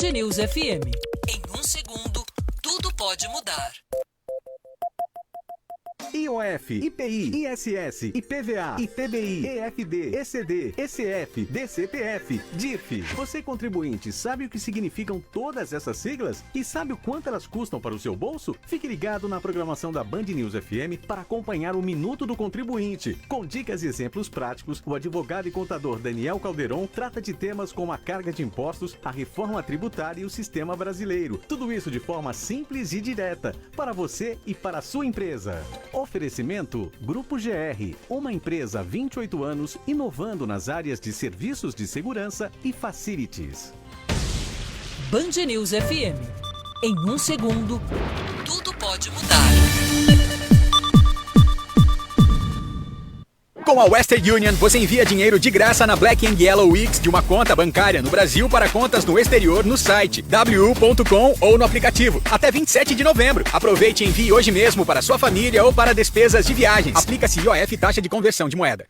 News FM. Em um segundo, tudo pode mudar. IOF, IPI, ISS, IPVA, ITBI, EFD, ECD, ECF, DCPF, DIF. Você, contribuinte, sabe o que significam todas essas siglas? E sabe o quanto elas custam para o seu bolso? Fique ligado na programação da Band News FM para acompanhar o Minuto do Contribuinte. Com dicas e exemplos práticos, o advogado e contador Daniel Calderon trata de temas como a carga de impostos, a reforma tributária e o sistema brasileiro. Tudo isso de forma simples e direta, para você e para a sua empresa. Oferecimento Grupo GR, uma empresa há 28 anos inovando nas áreas de serviços de segurança e facilities. Band News FM. Em um segundo, tudo pode mudar. Com a Western Union, você envia dinheiro de graça na Black & Yellow Weeks de uma conta bancária no Brasil para contas no exterior no site wu.com ou no aplicativo. Até 27 de novembro. Aproveite e envie hoje mesmo para sua família ou para despesas de viagens. Aplica-se IOF, taxa de conversão de moeda.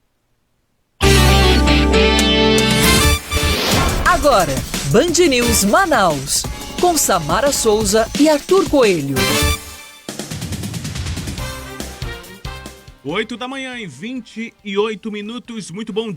Agora, Band News Manaus, com Samara Souza e Arthur Coelho. 8h28. Muito bom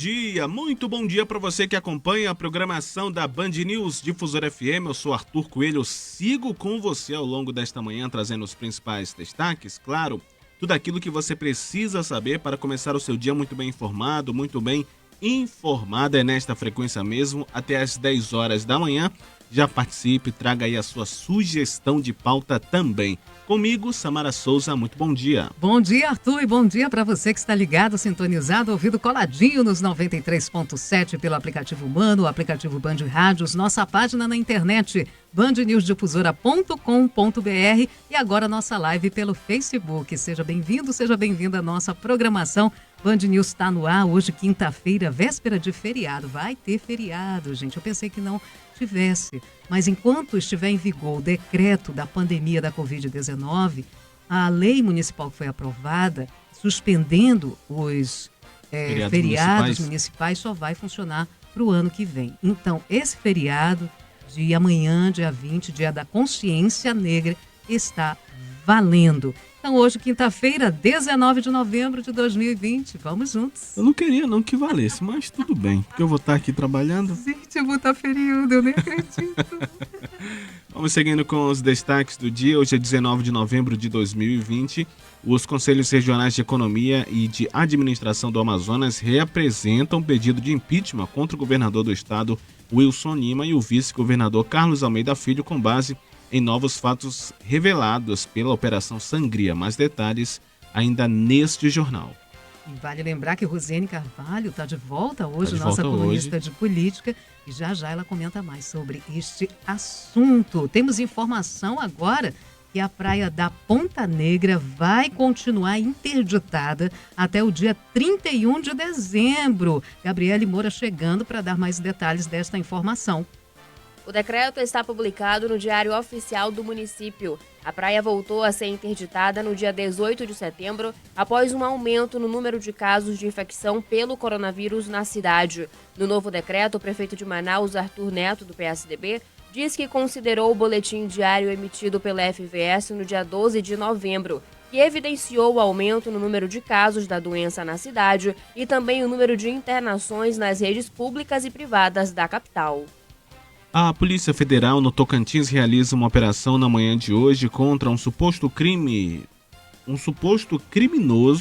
dia para você que acompanha a programação da Band News Difusora FM. Eu sou Arthur Coelho, eu sigo com você ao longo desta manhã, trazendo os principais destaques, claro, tudo aquilo que você precisa saber para começar o seu dia muito bem informado, muito bem informada, é nesta frequência mesmo, até às 10 horas da manhã. Já participe, traga aí a sua sugestão de pauta também. Comigo, Samara Souza, muito bom dia. Bom dia, Arthur, e bom dia para você que está ligado, sintonizado, ouvido coladinho nos 93.7 pelo aplicativo Humano, o aplicativo Band Rádios, nossa página na internet, bandnewsdifusora.com.br e agora nossa live pelo Facebook. Seja bem-vindo, seja bem-vinda à nossa programação. Band News está no ar hoje, quinta-feira, véspera de feriado. Vai ter feriado, gente. Eu pensei que não tivesse, mas enquanto estiver em vigor o decreto da pandemia da Covid-19, a lei municipal que foi aprovada, suspendendo os feriados municipais, só vai funcionar para o ano que vem. Então, esse feriado de amanhã, dia 20, dia da consciência negra, está valendo. Então, hoje, quinta-feira, 19 de novembro de 2020. Vamos juntos. Eu não queria não que valesse, mas tudo bem, porque eu vou estar aqui trabalhando. Gente, eu vou estar feriado, eu nem acredito. Vamos seguindo com os destaques do dia. Hoje é 19 de novembro de 2020. Os Conselhos Regionais de Economia e de Administração do Amazonas reapresentam pedido de impeachment contra o governador do estado, Wilson Lima, e o vice-governador Carlos Almeida Filho, com base em novos fatos revelados pela Operação Sangria. Mais detalhes ainda neste jornal. E vale lembrar que Rosiane Carvalho está de volta hoje, nossa colunista de política, e já ela comenta mais sobre este assunto. Temos informação agora que a praia da Ponta Negra vai continuar interditada até o dia 31 de dezembro. Gabriele Moura chegando para dar mais detalhes desta informação. O decreto está publicado no Diário Oficial do município. A praia voltou a ser interditada no dia 18 de setembro, após um aumento no número de casos de infecção pelo coronavírus na cidade. No novo decreto, o prefeito de Manaus, Arthur Neto, do PSDB, diz que considerou o boletim diário emitido pela FVS no dia 12 de novembro, que evidenciou o aumento no número de casos da doença na cidade e também o número de internações nas redes públicas e privadas da capital. A Polícia Federal no Tocantins realiza uma operação na manhã de hoje contra um suposto criminoso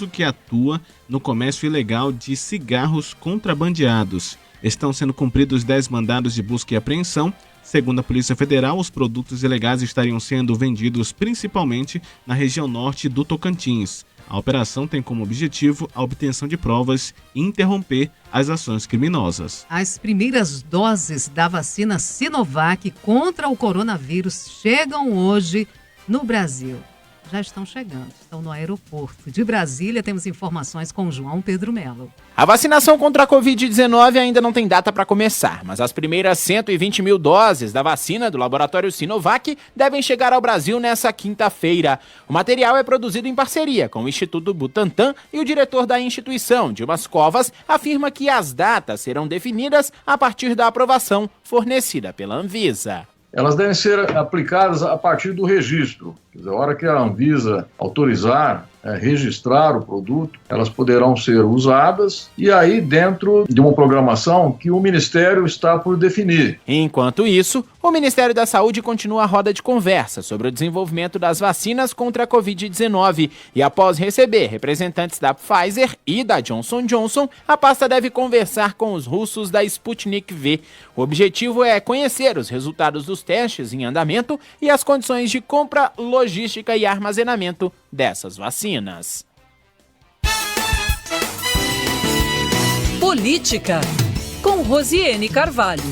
que atua no comércio ilegal de cigarros contrabandeados. Estão sendo cumpridos 10 mandados de busca e apreensão. Segundo a Polícia Federal, os produtos ilegais estariam sendo vendidos principalmente na região norte do Tocantins. A operação tem como objetivo a obtenção de provas e interromper as ações criminosas. As primeiras doses da vacina Sinovac contra o coronavírus chegam hoje no Brasil. Já estão chegando, estão no aeroporto de Brasília. Temos informações com João Pedro Melo. A vacinação contra a Covid-19 ainda não tem data para começar, mas as primeiras 120 mil doses da vacina do laboratório Sinovac devem chegar ao Brasil nessa quinta-feira. O material é produzido em parceria com o Instituto Butantan e o diretor da instituição, Dimas Covas, afirma que as datas serão definidas a partir da aprovação fornecida pela Anvisa. elas devem ser aplicadas a partir do registro. Quer dizer, a hora que a Anvisa autorizar, registrar o produto, elas poderão ser usadas e aí dentro de uma programação que o Ministério está por definir. Enquanto isso, o Ministério da Saúde continua a roda de conversa sobre o desenvolvimento das vacinas contra a Covid-19 e após receber representantes da Pfizer e da Johnson & Johnson, a pasta deve conversar com os russos da Sputnik V. O objetivo é conhecer os resultados dos testes em andamento e as condições de compra, logística e armazenamento dessas vacinas. Política, com Rosiane Carvalho.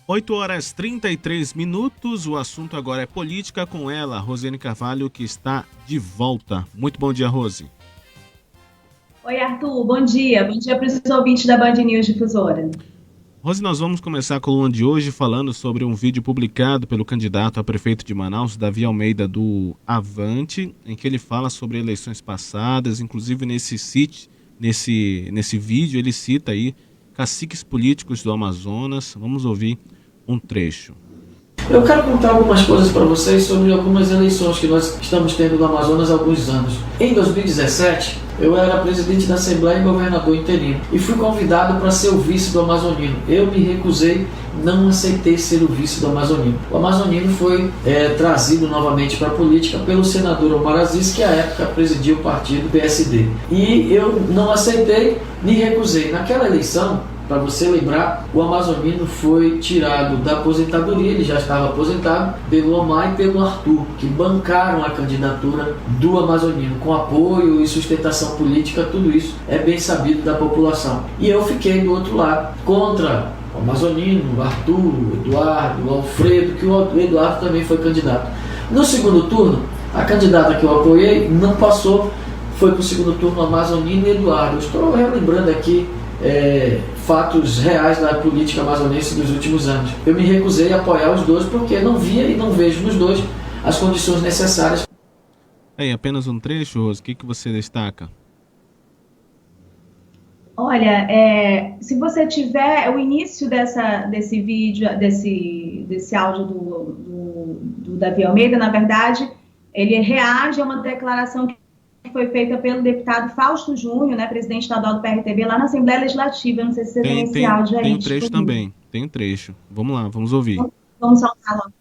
8h33, o assunto agora é política com ela, Rosiane Carvalho, que está de volta. Muito bom dia, Rose. Oi, Arthur, bom dia. Bom dia para os ouvintes da Band News Difusora. Rose, nós vamos começar a coluna de hoje falando sobre um vídeo publicado pelo candidato a prefeito de Manaus, Davi Almeida, do Avante, em que ele fala sobre eleições passadas, inclusive nesse vídeo ele cita aí caciques políticos do Amazonas. Vamos ouvir um trecho. Eu quero contar algumas coisas para vocês sobre algumas eleições que nós estamos tendo no Amazonas há alguns anos. Em 2017, eu era presidente da Assembleia e governador interino e fui convidado para ser o vice do Amazonino. Eu me recusei, não aceitei ser o vice do Amazonino. O Amazonino foi trazido novamente para a política pelo senador Omar Aziz, que à época presidia o partido PSD. E eu não aceitei, me recusei. Naquela eleição, para você lembrar, o Amazonino foi tirado da aposentadoria, ele já estava aposentado, pelo Omar e pelo Arthur, que bancaram a candidatura do Amazonino, com apoio e sustentação política, tudo isso é bem sabido da população. E eu fiquei do outro lado, contra o Amazonino, o Arthur, o Eduardo, o Alfredo, que o Eduardo também foi candidato. No segundo turno, a candidata que eu apoiei não passou, foi para o segundo turno Amazonino e Eduardo. Eu estou relembrando aqui fatos reais da política amazonense dos últimos anos. Eu me recusei a apoiar os dois porque não via e não vejo nos dois as condições necessárias. Apenas um trecho, Rose, o que você destaca? Olha, se você tiver o início desse vídeo, desse áudio do Davi Almeida, na verdade, ele reage a uma declaração que foi feita pelo deputado Fausto Júnior, né, presidente estadual do PRTB, lá na Assembleia Legislativa. Eu não sei se você tem esse áudio aí. Tem um trecho também, tem um trecho. Vamos lá, vamos ouvir. Vamos soltar logo.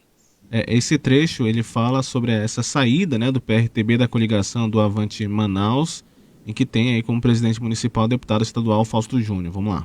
Esse trecho, ele fala sobre essa saída, né, do PRTB da coligação do Avante Manaus, em que tem aí como presidente municipal o deputado estadual Fausto Júnior. Vamos lá.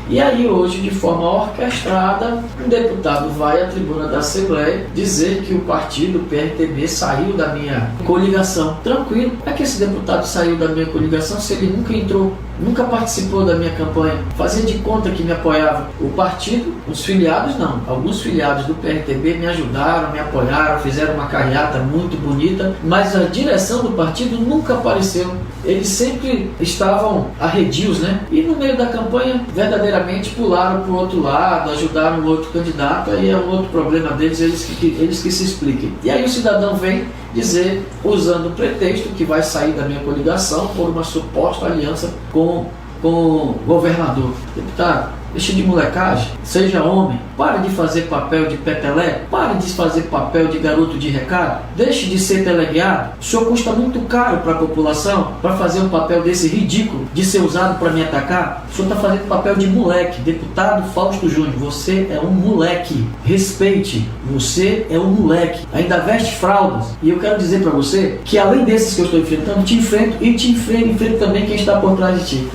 E aí hoje, de forma orquestrada, um deputado vai à tribuna da Assembleia dizer que o partido, o PRTB, saiu da minha coligação. Tranquilo, é que esse deputado saiu da minha coligação se ele nunca entrou, nunca participou da minha campanha, fazia de conta que me apoiava. O partido, os filiados não, alguns filiados do PRTB me ajudaram, me apoiaram, fizeram uma carreata muito bonita, mas a direção do partido nunca apareceu. Eles sempre estavam arredios, né? E no meio da campanha, verdadeiramente pularam para o outro lado, ajudaram o outro candidato, aí é um outro problema deles, eles que se expliquem. E aí o cidadão vem dizer, usando o pretexto que vai sair da minha coligação por uma suposta aliança com o governador. Deputado, deixe de molecagem, seja homem, pare de fazer papel de peteleco, pare de fazer papel de garoto de recado, deixe de ser teleguiado. O senhor custa muito caro para a população para fazer um papel desse ridículo, de ser usado para me atacar. O senhor está fazendo papel de moleque. Deputado Fausto Júnior, você é um moleque, respeite, você é um moleque, ainda veste fraldas. E eu quero dizer para você que além desses que eu estou enfrentando, te enfrento e te enfrento também quem está por trás de ti.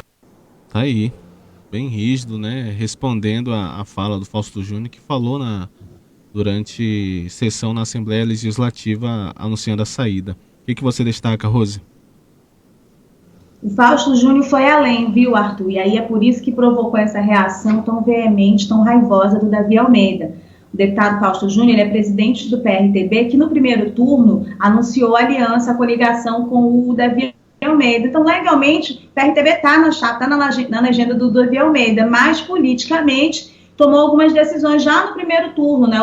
Tá aí, bem rígido, né? Respondendo a fala do Fausto Júnior, que falou durante sessão na Assembleia Legislativa anunciando a saída. O que você destaca, Rose? O Fausto Júnior foi além, viu, Arthur? E aí é por isso que provocou essa reação tão veemente, tão raivosa do Davi Almeida. O deputado Fausto Júnior é presidente do PRTB, que no primeiro turno anunciou aliança, coligação com o Davi Almeida. Então, legalmente, o PRTB está na chapa, está na legenda do Davi Almeida, mas politicamente tomou algumas decisões já no primeiro turno, né?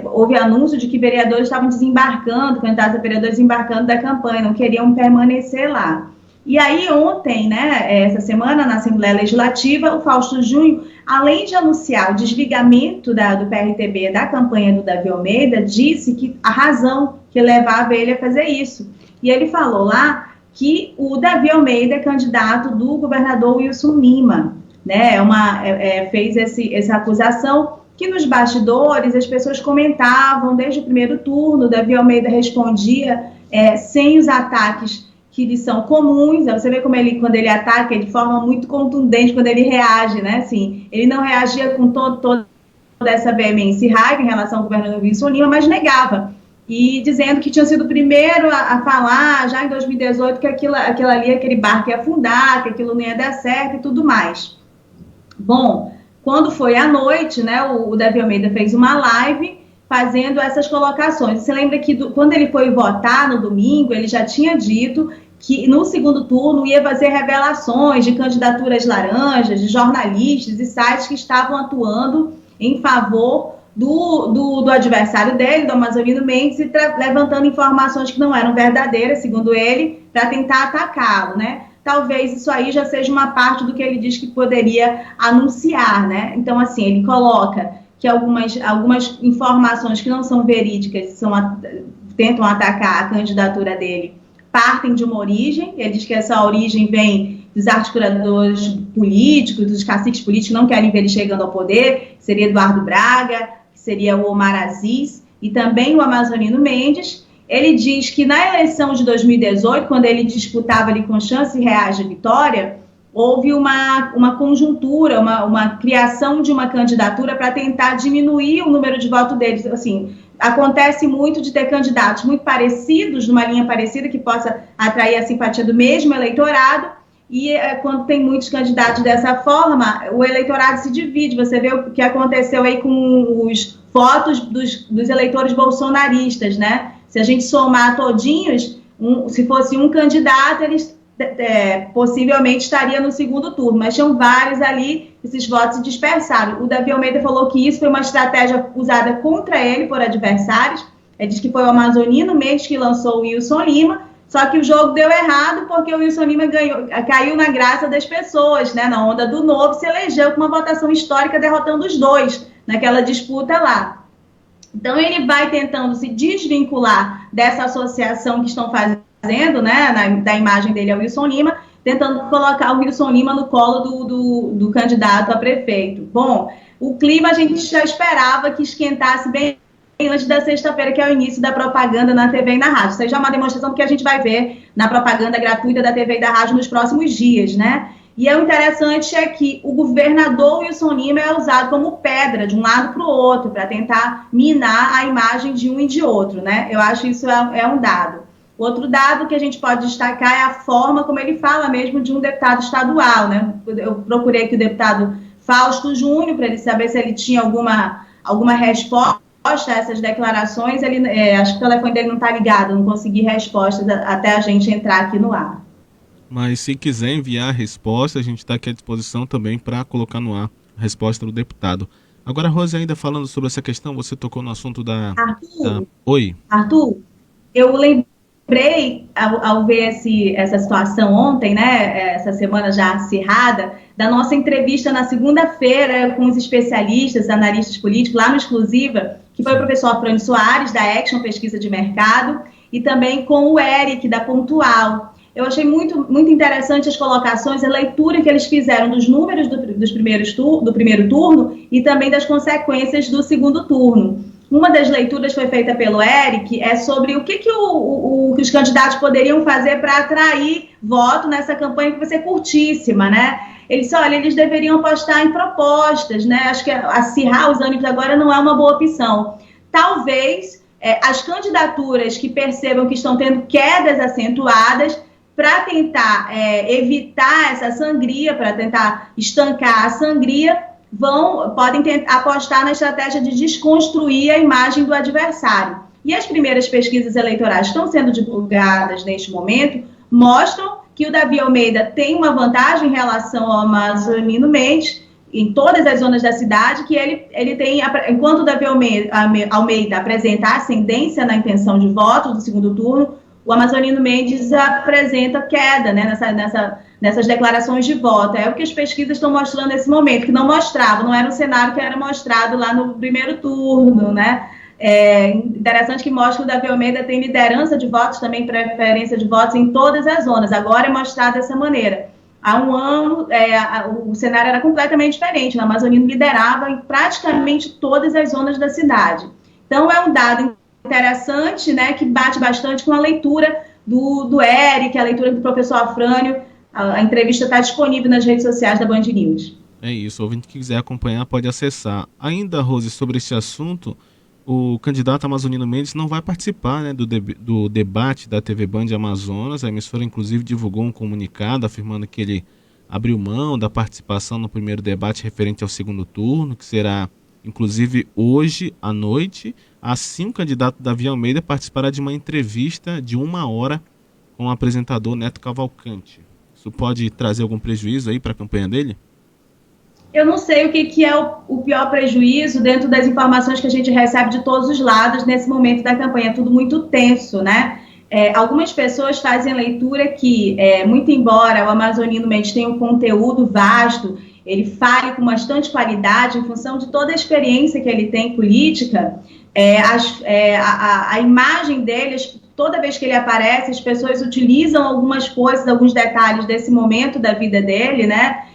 Houve anúncio de que vereadores estavam desembarcando, candidatos a vereadores desembarcando da campanha, não queriam permanecer lá. E aí ontem, né, essa semana, na Assembleia Legislativa, o Fausto Júnior, além de anunciar o desligamento do PRTB da campanha do Davi Almeida, disse que a razão que levava ele a fazer isso. E ele falou lá que o Davi Almeida é candidato do governador Wilson Lima, né, fez essa acusação que nos bastidores as pessoas comentavam desde o primeiro turno, o Davi Almeida respondia sem os ataques que lhe são comuns. Você vê como quando ele ataca, de forma muito contundente, quando ele reage, né? Assim, ele não reagia com toda essa veemência e raiva em relação ao governador Wilson Lima, mas negava. E dizendo que tinha sido o primeiro a falar, já em 2018, que aquilo ali, aquele barco ia afundar, que aquilo não ia dar certo e tudo mais. Bom, quando foi à noite, né, o Davi Almeida fez uma live fazendo essas colocações. Você lembra que quando ele foi votar no domingo, ele já tinha dito que no segundo turno ia fazer revelações de candidaturas laranjas, de jornalistas e sites que estavam atuando em favor do adversário dele, do Amazonino Mendes, e levantando informações que não eram verdadeiras, segundo ele, para tentar atacá-lo, né? Talvez isso aí já seja uma parte do que ele diz que poderia anunciar, né? Então, assim, ele coloca que algumas informações que não são verídicas tentam atacar a candidatura dele, partem de uma origem. Ele diz que essa origem vem dos articuladores políticos, dos caciques políticos que não querem ver ele chegando ao poder, que seria Eduardo Braga, que seria o Omar Aziz, e também o Amazonino Mendes. Ele diz que na eleição de 2018, quando ele disputava ali com chance reais de vitória, houve uma conjuntura, uma criação de uma candidatura para tentar diminuir o número de votos deles. Assim, acontece muito de ter candidatos muito parecidos, numa linha parecida, que possa atrair a simpatia do mesmo eleitorado, e quando tem muitos candidatos dessa forma, o eleitorado se divide. Você vê o que aconteceu aí com os votos dos eleitores bolsonaristas, né? Se a gente somar todinhos, se fosse um candidato, eles possivelmente estaria no segundo turno, mas tinham vários ali, esses votos se dispersaram. O Davi Almeida falou que isso foi uma estratégia usada contra ele por adversários. Ele diz que foi o Amazonino Mendes que lançou o Wilson Lima, só que o jogo deu errado porque o Wilson Lima caiu na graça das pessoas, né, na onda do novo, se elegeu com uma votação histórica derrotando os dois naquela disputa lá. Então ele vai tentando se desvincular dessa associação que estão fazendo, né, da imagem dele ao Wilson Lima, tentando colocar o Wilson Lima no colo do candidato a prefeito. Bom, o clima a gente já esperava que esquentasse bem antes da sexta-feira, que é o início da propaganda na TV e na rádio. Isso aí já é uma demonstração do que a gente vai ver na propaganda gratuita da TV e da rádio nos próximos dias, né? E o interessante é que o governador Wilson Lima é usado como pedra de um lado para o outro, para tentar minar a imagem de um e de outro, né? Eu acho isso é um dado. Outro dado que a gente pode destacar é a forma como ele fala mesmo de um deputado estadual, né? Eu procurei aqui o deputado Fausto Júnior para ele saber se ele tinha alguma resposta a essas declarações. Acho que o telefone dele não está ligado, não consegui respostas até a gente entrar aqui no ar. Mas se quiser enviar a resposta, a gente está aqui à disposição também para colocar no ar a resposta do deputado. Agora, Rose, ainda falando sobre essa questão, você tocou no assunto Arthur, Oi. Arthur, eu lembrei, ao ver essa situação ontem, né, essa semana já acirrada, da nossa entrevista na segunda-feira com os especialistas, analistas políticos, lá no Exclusiva, que foi o professor Afrânio Soares, da Action Pesquisa de Mercado, e também com o Eric, da Pontual. Eu achei muito, muito interessante as colocações, a leitura que eles fizeram dos números do primeiro turno e também das consequências do segundo turno. Uma das leituras foi feita pelo Eric, sobre o que os candidatos poderiam fazer para atrair voto nessa campanha que vai ser curtíssima, né? Ele disse, olha, eles deveriam apostar em propostas, né? Acho que acirrar os ânimos agora não é uma boa opção. Talvez as candidaturas que percebam que estão tendo quedas acentuadas, para tentar evitar essa sangria, para tentar estancar a sangria, podem apostar na estratégia de desconstruir a imagem do adversário. E as primeiras pesquisas eleitorais que estão sendo divulgadas neste momento mostram que o Davi Almeida tem uma vantagem em relação ao Amazonino Mendes, em todas as zonas da cidade, que ele tem, enquanto o Davi Almeida apresenta ascendência na intenção de voto do segundo turno, o Amazonino Mendes apresenta queda, né, nessas declarações de voto. É o que as pesquisas estão mostrando nesse momento, que não mostravam, não era um cenário que era mostrado lá no primeiro turno, né? É interessante que mostra que o Davi Almeida tem liderança de votos, também preferência de votos em todas as zonas. Agora é mostrado dessa maneira. Há um ano, o cenário era completamente diferente. O Amazonino liderava em praticamente todas as zonas da cidade. Então, é um dado interessante, né, que bate bastante com a leitura do Eric, a leitura do professor Afrânio. A entrevista está disponível nas redes sociais da Band News. É isso, o ouvinte que quiser acompanhar pode acessar. Ainda, Rose, sobre este assunto, o candidato Amazonino Mendes não vai participar, né, do debate da TV Band Amazonas. A emissora, inclusive, divulgou um comunicado afirmando que ele abriu mão da participação no primeiro debate referente ao segundo turno, que será, inclusive, hoje à noite. Assim, o candidato Davi Almeida participará de uma entrevista de 1 hora com o apresentador Neto Cavalcante. Isso pode trazer algum prejuízo aí para a campanha dele? Eu não sei o que é o pior prejuízo dentro das informações que a gente recebe de todos os lados nesse momento da campanha. É tudo muito tenso, né? Algumas pessoas fazem a leitura que, muito embora o Amazonino Mendes tenha um conteúdo vasto, ele fale com bastante qualidade em função de toda a experiência que ele tem política, a imagem dele, toda vez que ele aparece, as pessoas utilizam algumas coisas, alguns detalhes desse momento da vida dele, né?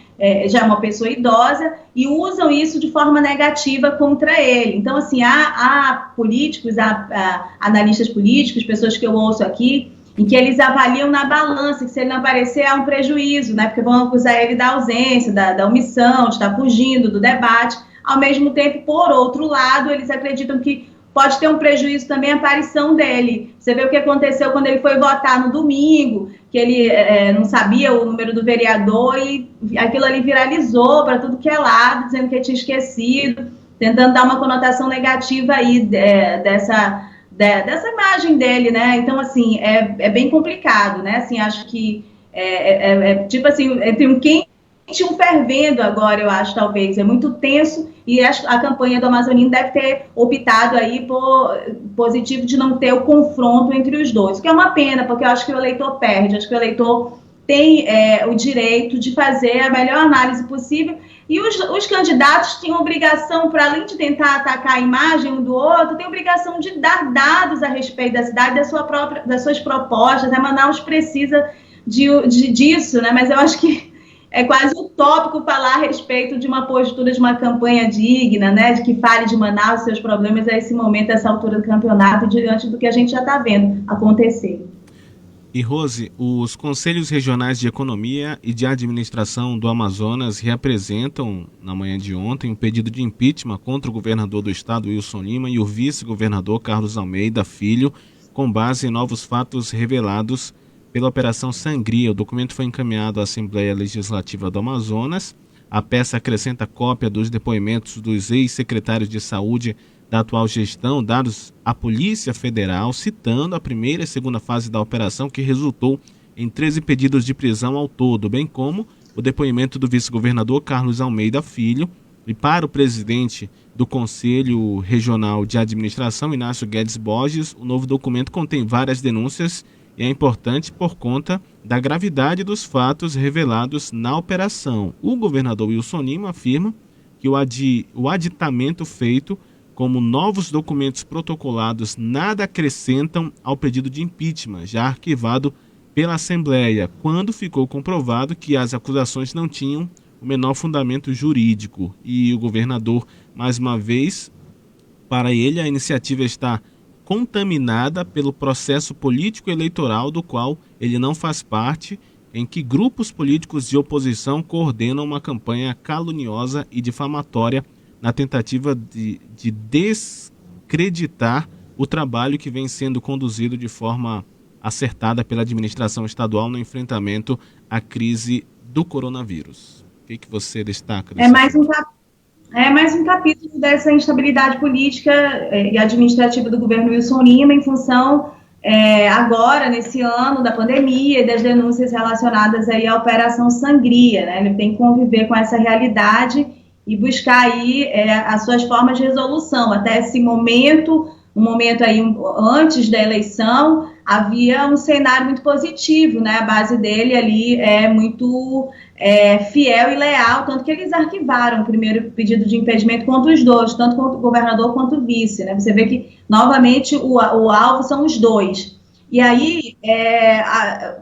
Já é uma pessoa idosa, e usam isso de forma negativa contra ele. Então, assim, há políticos, há analistas políticos, pessoas que eu ouço aqui, em que eles avaliam na balança, que se ele não aparecer há um prejuízo, né? Porque vão acusar ele da ausência, da omissão, de estar fugindo do debate. Ao mesmo tempo, por outro lado, eles acreditam que pode ter um prejuízo também a aparição dele. Você vê o que aconteceu quando ele foi votar no domingo, que ele não sabia o número do vereador e aquilo ali viralizou para tudo que é lado, dizendo que ele tinha esquecido, tentando dar uma conotação negativa aí dessa imagem dele, né? Então, assim, é bem complicado, né? Assim, acho que tipo assim, entre um quente e um fervendo agora, eu acho, talvez. É muito tenso e a campanha do Amazonino deve ter optado aí por positivo de não ter o confronto entre os dois, o que é uma pena, porque eu acho que o eleitor perde, acho que o eleitor tem o direito de fazer a melhor análise possível, e os candidatos tinham obrigação, para além de tentar atacar a imagem um do outro, tem obrigação de dar dados a respeito da cidade, das suas propostas. A Manaus precisa disso, né? Mas eu acho que é quase utópico falar a respeito de uma postura de uma campanha digna, né, de que fale de Manaus, seus problemas a esse momento, a essa altura do campeonato, diante do que a gente já está vendo acontecer. E, Rose, os Conselhos Regionais de Economia e de Administração do Amazonas reapresentam, na manhã de ontem, um pedido de impeachment contra o governador do estado, Wilson Lima, e o vice-governador Carlos Almeida Filho, com base em novos fatos revelados pela Operação Sangria. O documento foi encaminhado à Assembleia Legislativa do Amazonas. A peça acrescenta cópia dos depoimentos dos ex-secretários de saúde da atual gestão, dados à Polícia Federal, citando a primeira e segunda fase da operação, que resultou em 13 pedidos de prisão ao todo, bem como o depoimento do vice-governador Carlos Almeida Filho. E para o presidente do Conselho Regional de Administração, Inácio Guedes Borges, o novo documento contém várias denúncias e é importante por conta da gravidade dos fatos revelados na operação. O governador Wilson Lima afirma que o aditamento feito como novos documentos protocolados nada acrescentam ao pedido de impeachment, já arquivado pela Assembleia, quando ficou comprovado que as acusações não tinham o menor fundamento jurídico. E o governador, mais uma vez, para ele, a iniciativa está contaminada pelo processo político eleitoral do qual ele não faz parte, em que grupos políticos de oposição coordenam uma campanha caluniosa e difamatória na tentativa de descreditar o trabalho que vem sendo conduzido de forma acertada pela administração estadual no enfrentamento à crise do coronavírus. O que você destaca? É mais um capítulo dessa instabilidade política e administrativa do governo Wilson Lima, em função, agora, nesse ano da pandemia e das denúncias relacionadas aí à Operação Sangria, né? Ele tem que conviver com essa realidade e buscar aí as suas formas de resolução. Até esse momento, um momento aí antes da eleição, havia um cenário muito positivo, né? A base dele ali é muito fiel e leal, tanto que eles arquivaram o primeiro pedido de impedimento contra os dois, tanto contra o governador quanto o vice, né? Você vê que, novamente, o alvo são os dois. E aí,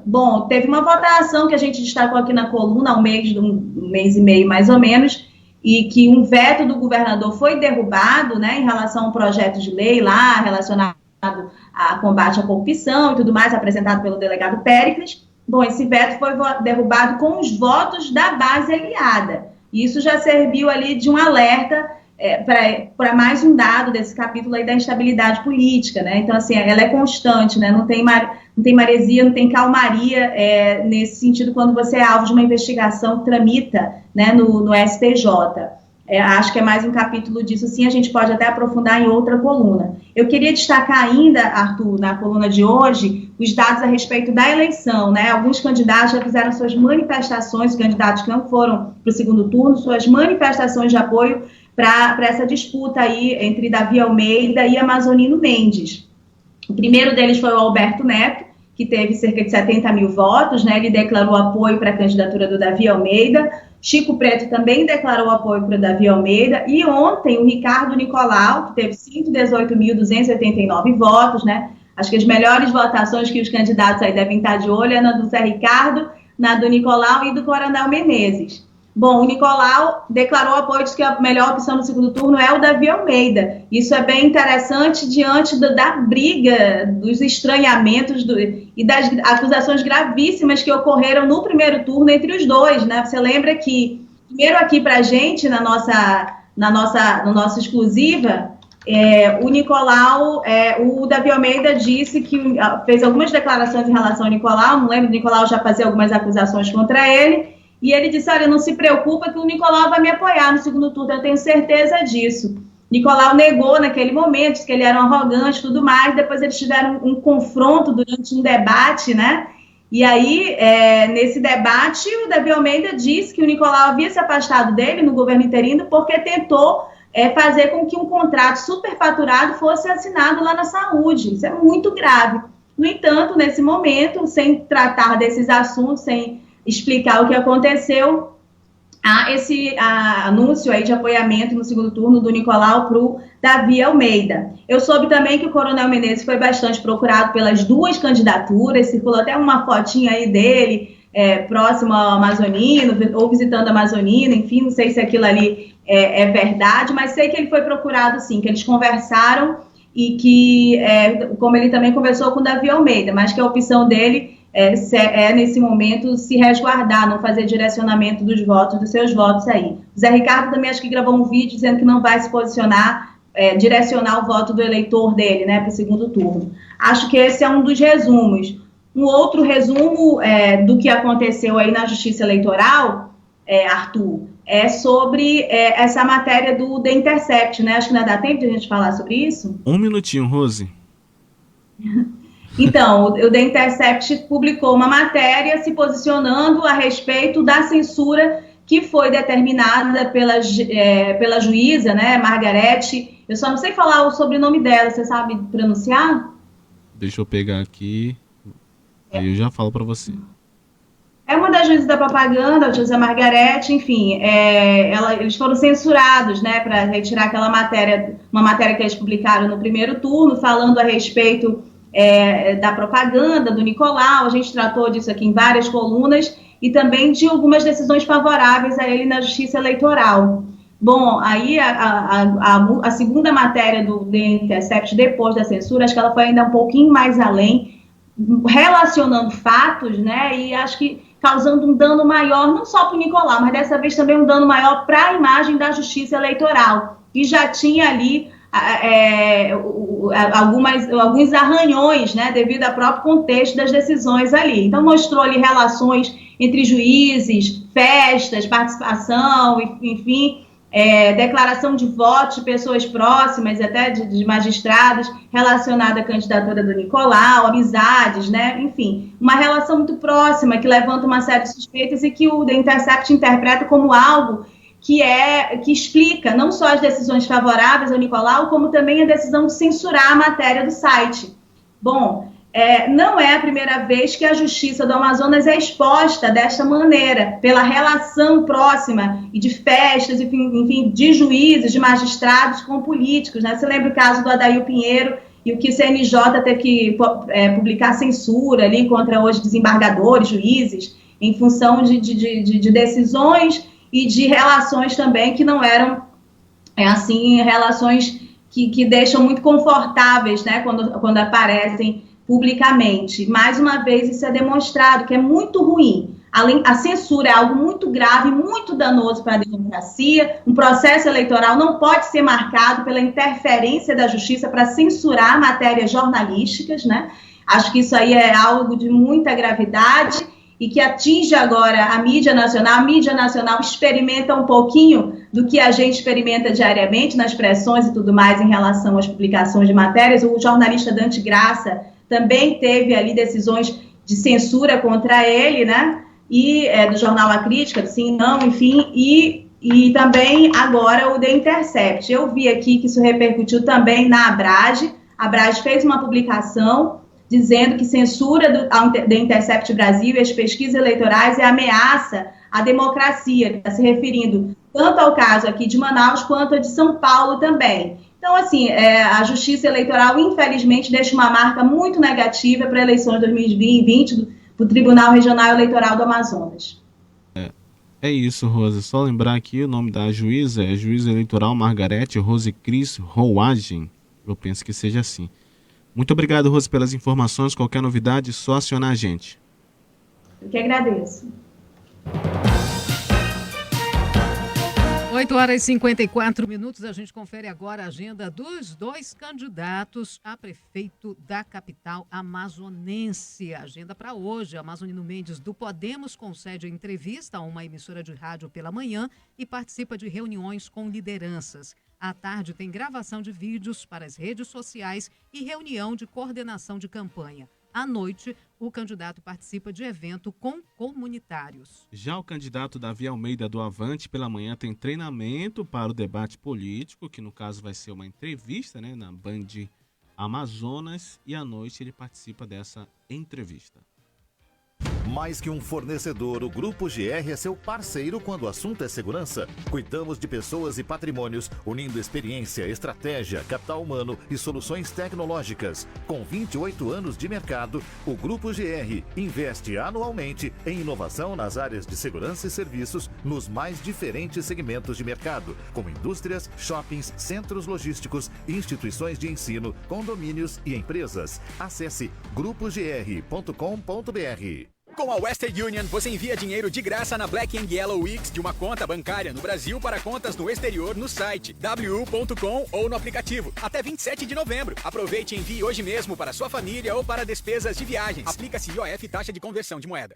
bom, teve uma votação que a gente destacou aqui na coluna há um mês e meio, mais ou menos, e que um veto do governador foi derrubado, né, em relação a um projeto de lei lá relacionado a combate à corrupção e tudo mais, apresentado pelo delegado Péricles. Bom, esse veto foi derrubado com os votos da base aliada. E isso já serviu ali de um alerta para mais um dado desse capítulo aí da instabilidade política, né? Então, assim, ela é constante, né? Não tem maresia, não tem calmaria nesse sentido quando você é alvo de uma investigação que tramita, né, no STJ. Acho que é mais um capítulo disso, sim, a gente pode até aprofundar em outra coluna. Eu queria destacar ainda, Arthur, na coluna de hoje, os dados a respeito da eleição, né? Alguns candidatos já fizeram suas manifestações, candidatos que não foram para o segundo turno, suas manifestações de apoio para essa disputa aí entre Davi Almeida e Amazonino Mendes. O primeiro deles foi o Alberto Neto, que teve cerca de 70 mil votos, né? Ele declarou apoio para a candidatura do Davi Almeida. Chico Preto também declarou apoio para o Davi Almeida. E ontem o Ricardo Nicolau, que teve 118.289 votos, né? Acho que as melhores votações que os candidatos aí devem estar de olho é na do Zé Ricardo, na do Nicolau e do Coronel Menezes. Bom, o Nicolau declarou apoio, disse que a melhor opção no segundo turno é o Davi Almeida. Isso é bem interessante diante da briga, dos estranhamentos e das acusações gravíssimas que ocorreram no primeiro turno entre os dois, né? Você lembra que, primeiro aqui para a gente, no nossa exclusiva, o Nicolau, o Davi Almeida disse que fez algumas declarações em relação ao Nicolau, não lembro, o Nicolau já fazia algumas acusações contra ele, e ele disse, olha, não se preocupa que o Nicolau vai me apoiar no segundo turno, eu tenho certeza disso. Nicolau negou naquele momento, disse que ele era um arrogante e tudo mais, depois eles tiveram um confronto durante um debate, né? E aí, nesse debate, o Davi Almeida disse que o Nicolau havia se afastado dele no governo interino porque tentou fazer com que um contrato superfaturado fosse assinado lá na saúde. Isso é muito grave. No entanto, nesse momento, sem tratar desses assuntos, sem explicar o que aconteceu, há esse anúncio aí de apoiamento no segundo turno do Nicolau para o Davi Almeida. Eu soube também que o Coronel Menezes foi bastante procurado pelas duas candidaturas, circulou até uma fotinha aí dele, próximo ao Amazonino, ou visitando a Amazonina, enfim, não sei se aquilo ali é verdade, mas sei que ele foi procurado sim, que eles conversaram e que, como ele também conversou com o Davi Almeida, mas que a opção dele nesse momento, se resguardar, não fazer direcionamento dos seus votos aí. O Zé Ricardo também acho que gravou um vídeo dizendo que não vai se posicionar, direcionar o voto do eleitor dele, né, para o segundo turno. Acho que esse é um dos resumos. Um outro resumo do que aconteceu aí na Justiça Eleitoral, Arthur, é sobre essa matéria do The Intercept, né? Acho que não dá tempo de a gente falar sobre isso. Um minutinho, Rose. Então, o The Intercept publicou uma matéria se posicionando a respeito da censura que foi determinada pela juíza, né, Margarete. Eu só não sei falar o sobrenome dela, você sabe pronunciar? Deixa eu pegar aqui, aí eu já falo para você. É uma das juízes da propaganda, a juíza Margarete, enfim, eles foram censurados, né, para retirar aquela matéria, uma matéria que eles publicaram no primeiro turno, falando a respeito da propaganda do Nicolau. A gente tratou disso aqui em várias colunas e também de algumas decisões favoráveis a ele na Justiça Eleitoral. Bom, aí a segunda matéria do The Intercept, depois da censura, acho que ela foi ainda um pouquinho mais além, relacionando fatos, né, e acho que causando um dano maior, não só para o Nicolau, mas dessa vez também um dano maior para a imagem da Justiça Eleitoral, e já tinha ali alguns arranhões, né, devido ao próprio contexto das decisões ali. Então, mostrou ali relações entre juízes, festas, participação, enfim, declaração de votos de pessoas próximas, até de magistrados, relacionada à candidatura do Nicolau, amizades, né, enfim, uma relação muito próxima que levanta uma série de suspeitas e que o The Intercept interpreta como algo que explica não só as decisões favoráveis ao Nicolau, como também a decisão de censurar a matéria do site. Bom, não é a primeira vez que a Justiça do Amazonas é exposta desta maneira, pela relação próxima e de festas, enfim, de juízes, de magistrados com políticos, né? Você lembra o caso do Adail Pinheiro e o que o CNJ teve que publicar censura ali contra hoje desembargadores, juízes, em função de decisões e de relações também que não eram, relações que deixam muito confortáveis, né, quando aparecem publicamente. Mais uma vez, isso é demonstrado que é muito ruim. A censura é algo muito grave, muito danoso para a democracia. Um processo eleitoral não pode ser marcado pela interferência da justiça para censurar matérias jornalísticas, né? Acho que isso aí é algo de muita gravidade e que atinge agora a mídia nacional. A mídia nacional experimenta um pouquinho do que a gente experimenta diariamente nas pressões e tudo mais em relação às publicações de matérias. O jornalista Dante Graça também teve ali decisões de censura contra ele, né? E do jornal A Crítica, do Sim, Não, enfim, e também agora o The Intercept. Eu vi aqui que isso repercutiu também na Abrage. A Abrage fez uma publicação dizendo que censura do The Intercept Brasil e as pesquisas eleitorais é ameaça à democracia, está se referindo tanto ao caso aqui de Manaus quanto a de São Paulo também. Então, assim, a Justiça Eleitoral, infelizmente, deixa uma marca muito negativa para a eleição de 2020 do Tribunal Regional Eleitoral do Amazonas. É isso, Rosa. Só lembrar aqui o nome da juíza é Juíza Eleitoral Margarete Rose Cris Rouagen. Eu penso que seja assim. Muito obrigado, Rose, pelas informações. Qualquer novidade, só acionar a gente. Eu que agradeço. 8h54, a gente confere agora a agenda dos 2 candidatos a prefeito da capital amazonense. A agenda para hoje, Amazonino Mendes do Podemos concede entrevista a uma emissora de rádio pela manhã e participa de reuniões com lideranças. À tarde tem gravação de vídeos para as redes sociais e reunião de coordenação de campanha. À noite, o candidato participa de evento com comunitários. Já o candidato Davi Almeida do Avante, pela manhã, tem treinamento para o debate político, que no caso vai ser uma entrevista, né, na Band Amazonas, e à noite ele participa dessa entrevista. Mais que um fornecedor, o Grupo GR é seu parceiro quando o assunto é segurança. Cuidamos de pessoas e patrimônios, unindo experiência, estratégia, capital humano e soluções tecnológicas. Com 28 anos de mercado, o Grupo GR investe anualmente em inovação nas áreas de segurança e serviços nos mais diferentes segmentos de mercado, como indústrias, shoppings, centros logísticos, instituições de ensino, condomínios e empresas. Acesse grupogr.com.br. Com a Western Union, você envia dinheiro de graça na Black & Yellow Weeks de uma conta bancária no Brasil para contas no exterior no site wu.com ou no aplicativo. Até 27 de novembro. Aproveite e envie hoje mesmo para sua família ou para despesas de viagens. Aplica-se IOF, taxa de conversão de moeda.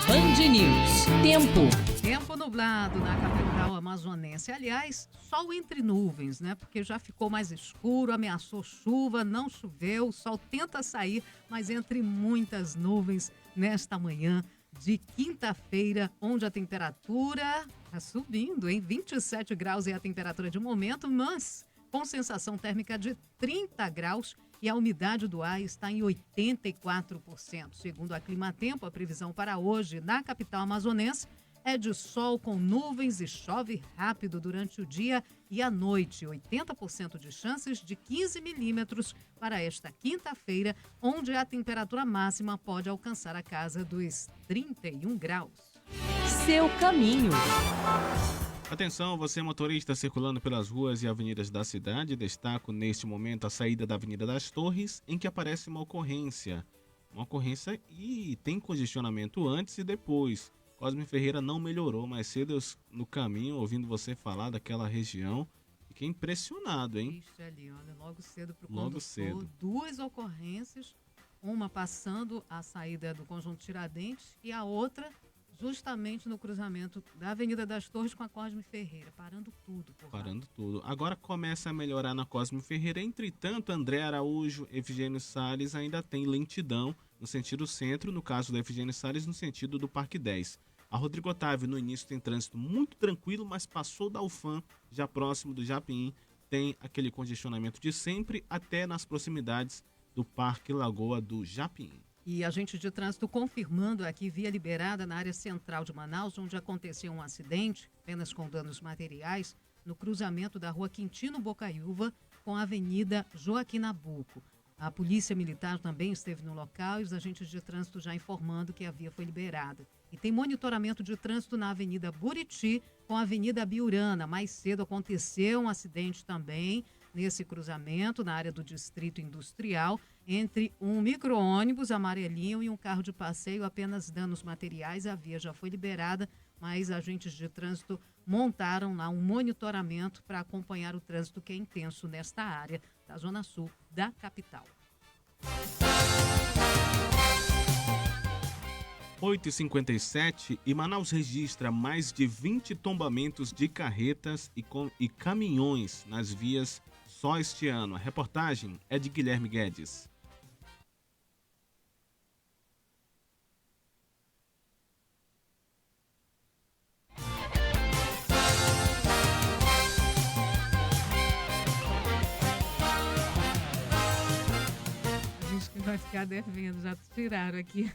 Band News. Tempo. Tempo nublado na capital amazonense. Aliás, sol entre nuvens, né? Porque já ficou mais escuro, ameaçou chuva, não choveu, o sol tenta sair, mas entre muitas nuvens nesta manhã de quinta-feira, onde a temperatura está subindo, hein? 27 graus é a temperatura de momento, mas com sensação térmica de 30 graus e a umidade do ar está em 84%. Segundo a Climatempo, a previsão para hoje na capital amazonense é de sol com nuvens e chove rápido durante o dia e a noite. 80% de chances de 15 milímetros para esta quinta-feira, onde a temperatura máxima pode alcançar a casa dos 31 graus. Seu caminho. Atenção, você motorista circulando pelas ruas e avenidas da cidade, destaco neste momento a saída da Avenida das Torres, em que aparece uma ocorrência. Uma ocorrência e tem congestionamento antes e depois. Cosme Ferreira não melhorou mais cedo no caminho, ouvindo você falar daquela região. Fiquei impressionado, hein? Triste ali, olha, logo cedo para o Logo condutor, cedo. 2 ocorrências, uma passando a saída do Conjunto Tiradentes e a outra justamente no cruzamento da Avenida das Torres com a Cosme Ferreira, parando tudo. Parando tudo. Agora começa a melhorar na Cosme Ferreira, entretanto, André Araújo, Efigênio Salles ainda tem lentidão no sentido centro, no caso do Efigênio Salles, no sentido do Parque 10. A Rodrigo Otávio, no início, tem trânsito muito tranquilo, mas passou da UFAM, já próximo do Japim, tem aquele congestionamento de sempre, até nas proximidades do Parque Lagoa do Japim. E agente de trânsito confirmando aqui via liberada na área central de Manaus, onde aconteceu um acidente, apenas com danos materiais, no cruzamento da rua Quintino Bocaiúva com a Avenida Joaquim Nabuco. A Polícia Militar também esteve no local e os agentes de trânsito já informando que a via foi liberada. E tem monitoramento de trânsito na Avenida Buriti com a Avenida Biurana. Mais cedo aconteceu um acidente também nesse cruzamento, na área do Distrito Industrial, entre um micro-ônibus amarelinho e um carro de passeio, apenas danos materiais. A via já foi liberada, mas agentes de trânsito montaram lá um monitoramento para acompanhar o trânsito que é intenso nesta área da Zona Sul da capital. 8h57 e Manaus registra mais de 20 tombamentos de carretas e caminhões nas vias só este ano. A reportagem é de Guilherme Guedes. Diz que vai ficar devendo, já tiraram aqui.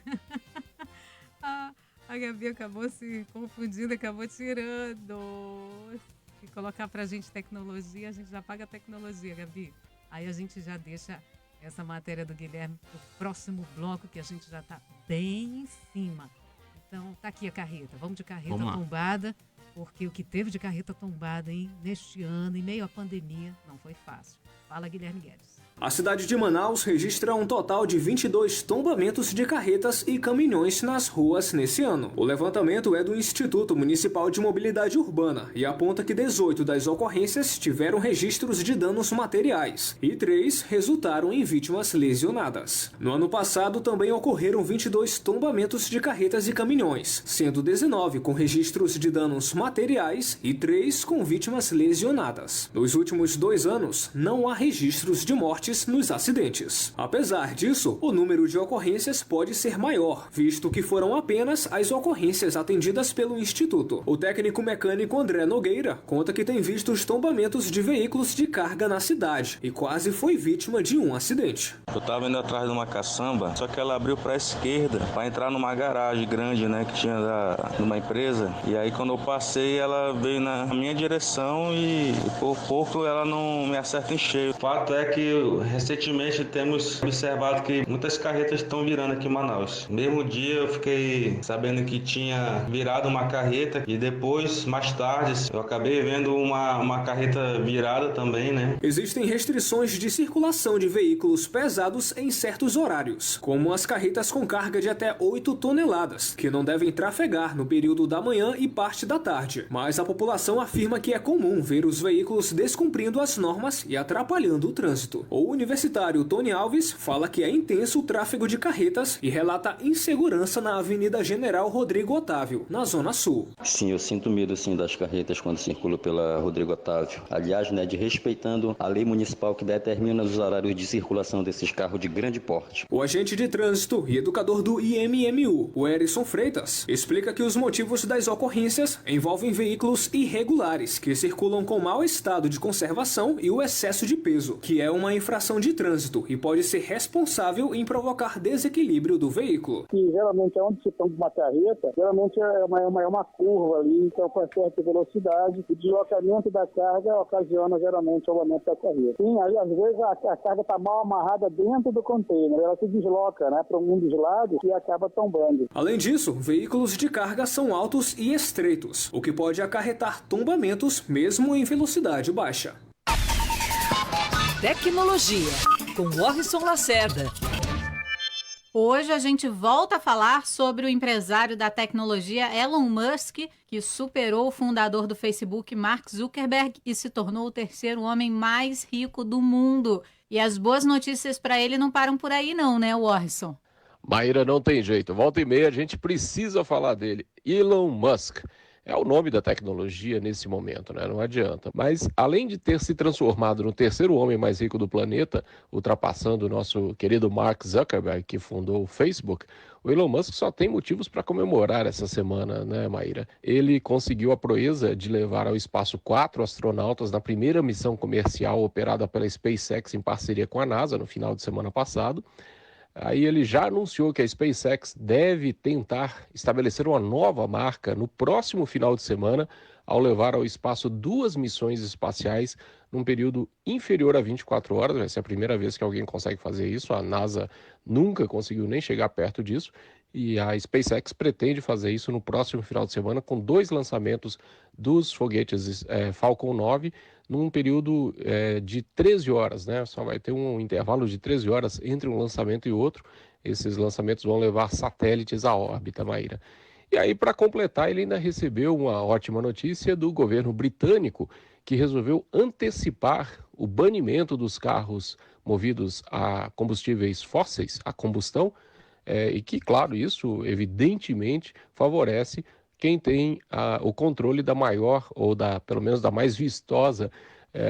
A Gabi acabou se confundindo, acabou tirando. Se colocar pra gente tecnologia, a gente já paga a tecnologia, Gabi. Aí a gente já deixa essa matéria do Guilherme pro próximo bloco, que a gente já tá bem em cima. Então, tá aqui a carreta. Vamos de carreta tombada, porque o que teve de carreta tombada, hein, neste ano, em meio à pandemia, não foi fácil. Fala, Guilherme Guedes. A cidade de Manaus registra um total de 22 tombamentos de carretas e caminhões nas ruas nesse ano. O levantamento é do Instituto Municipal de Mobilidade Urbana e aponta que 18 das ocorrências tiveram registros de danos materiais e 3 resultaram em vítimas lesionadas. No ano passado também ocorreram 22 tombamentos de carretas e caminhões, sendo 19 com registros de danos materiais e 3 com vítimas lesionadas. Nos últimos 2 anos, não há registros de morte nos acidentes. Apesar disso, o número de ocorrências pode ser maior, visto que foram apenas as ocorrências atendidas pelo Instituto. O técnico mecânico André Nogueira conta que tem visto os tombamentos de veículos de carga na cidade e quase foi vítima de um acidente. Eu estava indo atrás de uma caçamba, só que ela abriu para a esquerda para entrar numa garagem grande, né, que tinha de uma empresa. E aí quando eu passei, ela veio na minha direção e por pouco ela não me acerta em cheio. O fato é que recentemente temos observado que muitas carretas estão virando aqui em Manaus. No mesmo dia eu fiquei sabendo que tinha virado uma carreta e depois, mais tarde, eu acabei vendo uma carreta virada também, né? Existem restrições de circulação de veículos pesados em certos horários, como as carretas com carga de até 8 toneladas, que não devem trafegar no período da manhã e parte da tarde. Mas a população afirma que é comum ver os veículos descumprindo as normas e atrapalhando o trânsito. O universitário Tony Alves fala que é intenso o tráfego de carretas e relata insegurança na Avenida General Rodrigo Otávio, na Zona Sul. Sim, eu sinto medo das carretas quando circulam pela Rodrigo Otávio. Aliás, respeitando a lei municipal que determina os horários de circulação desses carros de grande porte. O agente de trânsito e educador do IMMU, o Erison Freitas, explica que os motivos das ocorrências envolvem veículos irregulares que circulam com mau estado de conservação e o excesso de peso, que é uma infração de trânsito e pode ser responsável em provocar desequilíbrio do veículo. E geralmente onde se toma uma carreta, geralmente é uma curva ali, então com certa velocidade, o deslocamento da carga ocasiona geralmente o aumento da carreta. Sim, aí às vezes a carga está mal amarrada dentro do container, ela se desloca, né, para um dos lados e acaba tombando. Além disso, veículos de carga são altos e estreitos, o que pode acarretar tombamentos mesmo em velocidade baixa. Tecnologia, com Orson Lacerda. Hoje a gente volta a falar sobre o empresário da tecnologia Elon Musk, que superou o fundador do Facebook, Mark Zuckerberg, e se tornou o terceiro homem mais rico do mundo. E as boas notícias para ele não param por aí não, né, Orson? Maíra, não tem jeito. Volta e meia a gente precisa falar dele. Elon Musk. é o nome da tecnologia nesse momento, né? Não adianta. Mas, além de ter se transformado no terceiro homem mais rico do planeta, ultrapassando o nosso querido Mark Zuckerberg, que fundou o Facebook, o Elon Musk só tem motivos para comemorar essa semana, né, Maíra? Ele conseguiu a proeza de levar ao espaço 4 astronautas na primeira missão comercial operada pela SpaceX em parceria com a NASA no final de semana passado. Aí ele já anunciou que a SpaceX deve tentar estabelecer uma nova marca no próximo final de semana ao levar ao espaço 2 missões espaciais num período inferior a 24 horas. Vai ser a primeira vez que alguém consegue fazer isso. A NASA nunca conseguiu nem chegar perto disso. E a SpaceX pretende fazer isso no próximo final de semana com 2 lançamentos dos foguetes Falcon 9 num período de 13 horas, né? Só vai ter um intervalo de 13 horas entre um lançamento e outro. Esses lançamentos vão levar satélites à órbita, Maíra. E aí, para completar, ele ainda recebeu uma ótima notícia do governo britânico, que resolveu antecipar o banimento dos carros movidos a combustíveis fósseis, a combustão, e que, claro, isso evidentemente favorece quem tem o controle da maior, ou pelo menos da mais vistosa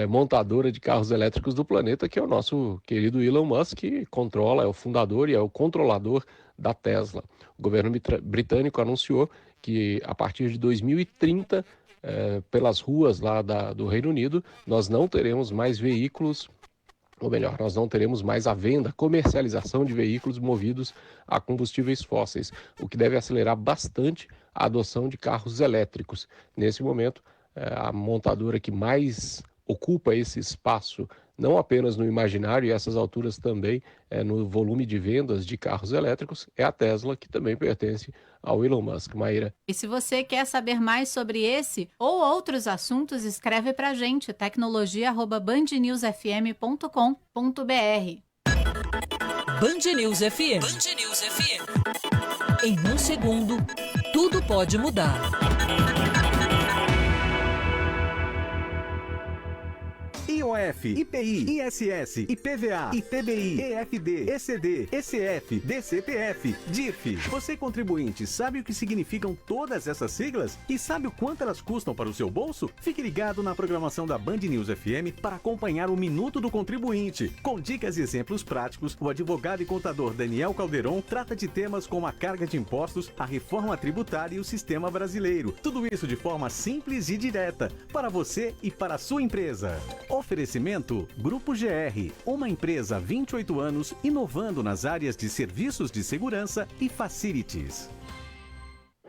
montadora de carros elétricos do planeta, que é o nosso querido Elon Musk, que controla, é o fundador e é o controlador da Tesla. O governo britânico anunciou que a partir de 2030, pelas ruas lá do Reino Unido, nós não teremos mais veículos, ou melhor, nós não teremos mais a venda, comercialização de veículos movidos a combustíveis fósseis, o que deve acelerar bastante a adoção de carros elétricos. Nesse momento, a montadora que mais ocupa esse espaço, não apenas no imaginário e essas alturas também no volume de vendas de carros elétricos, é a Tesla, que também pertence ao Elon Musk. Maíra. E se você quer saber mais sobre esse ou outros assuntos, escreve pra gente, tecnologia@bandnewsfm.com.br. Band News FM. Band News FM. Em um segundo, tudo pode mudar. IOF, IPI, ISS, IPVA, ITBI, EFD, ECD, ECF, DCPF, DIF. Você, contribuinte, sabe o que significam todas essas siglas? E sabe o quanto elas custam para o seu bolso? Fique ligado na programação da Band News FM para acompanhar o Minuto do Contribuinte. Com dicas e exemplos práticos, o advogado e contador Daniel Calderon trata de temas como a carga de impostos, a reforma tributária e o sistema brasileiro. Tudo isso de forma simples e direta, para você e para a sua empresa. Oferecimento Grupo GR, uma empresa há 28 anos inovando nas áreas de serviços de segurança e facilities.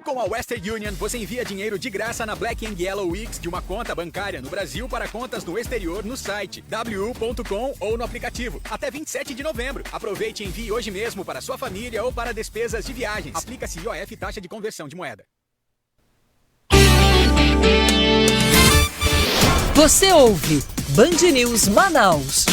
Com a Western Union, você envia dinheiro de graça na Black and Yellow Weeks de uma conta bancária no Brasil para contas no exterior no site wu.com ou no aplicativo. Até 27 de novembro. Aproveite e envie hoje mesmo para sua família ou para despesas de viagens. Aplica-se IOF, taxa de conversão de moeda. Você ouve Band News Manaus.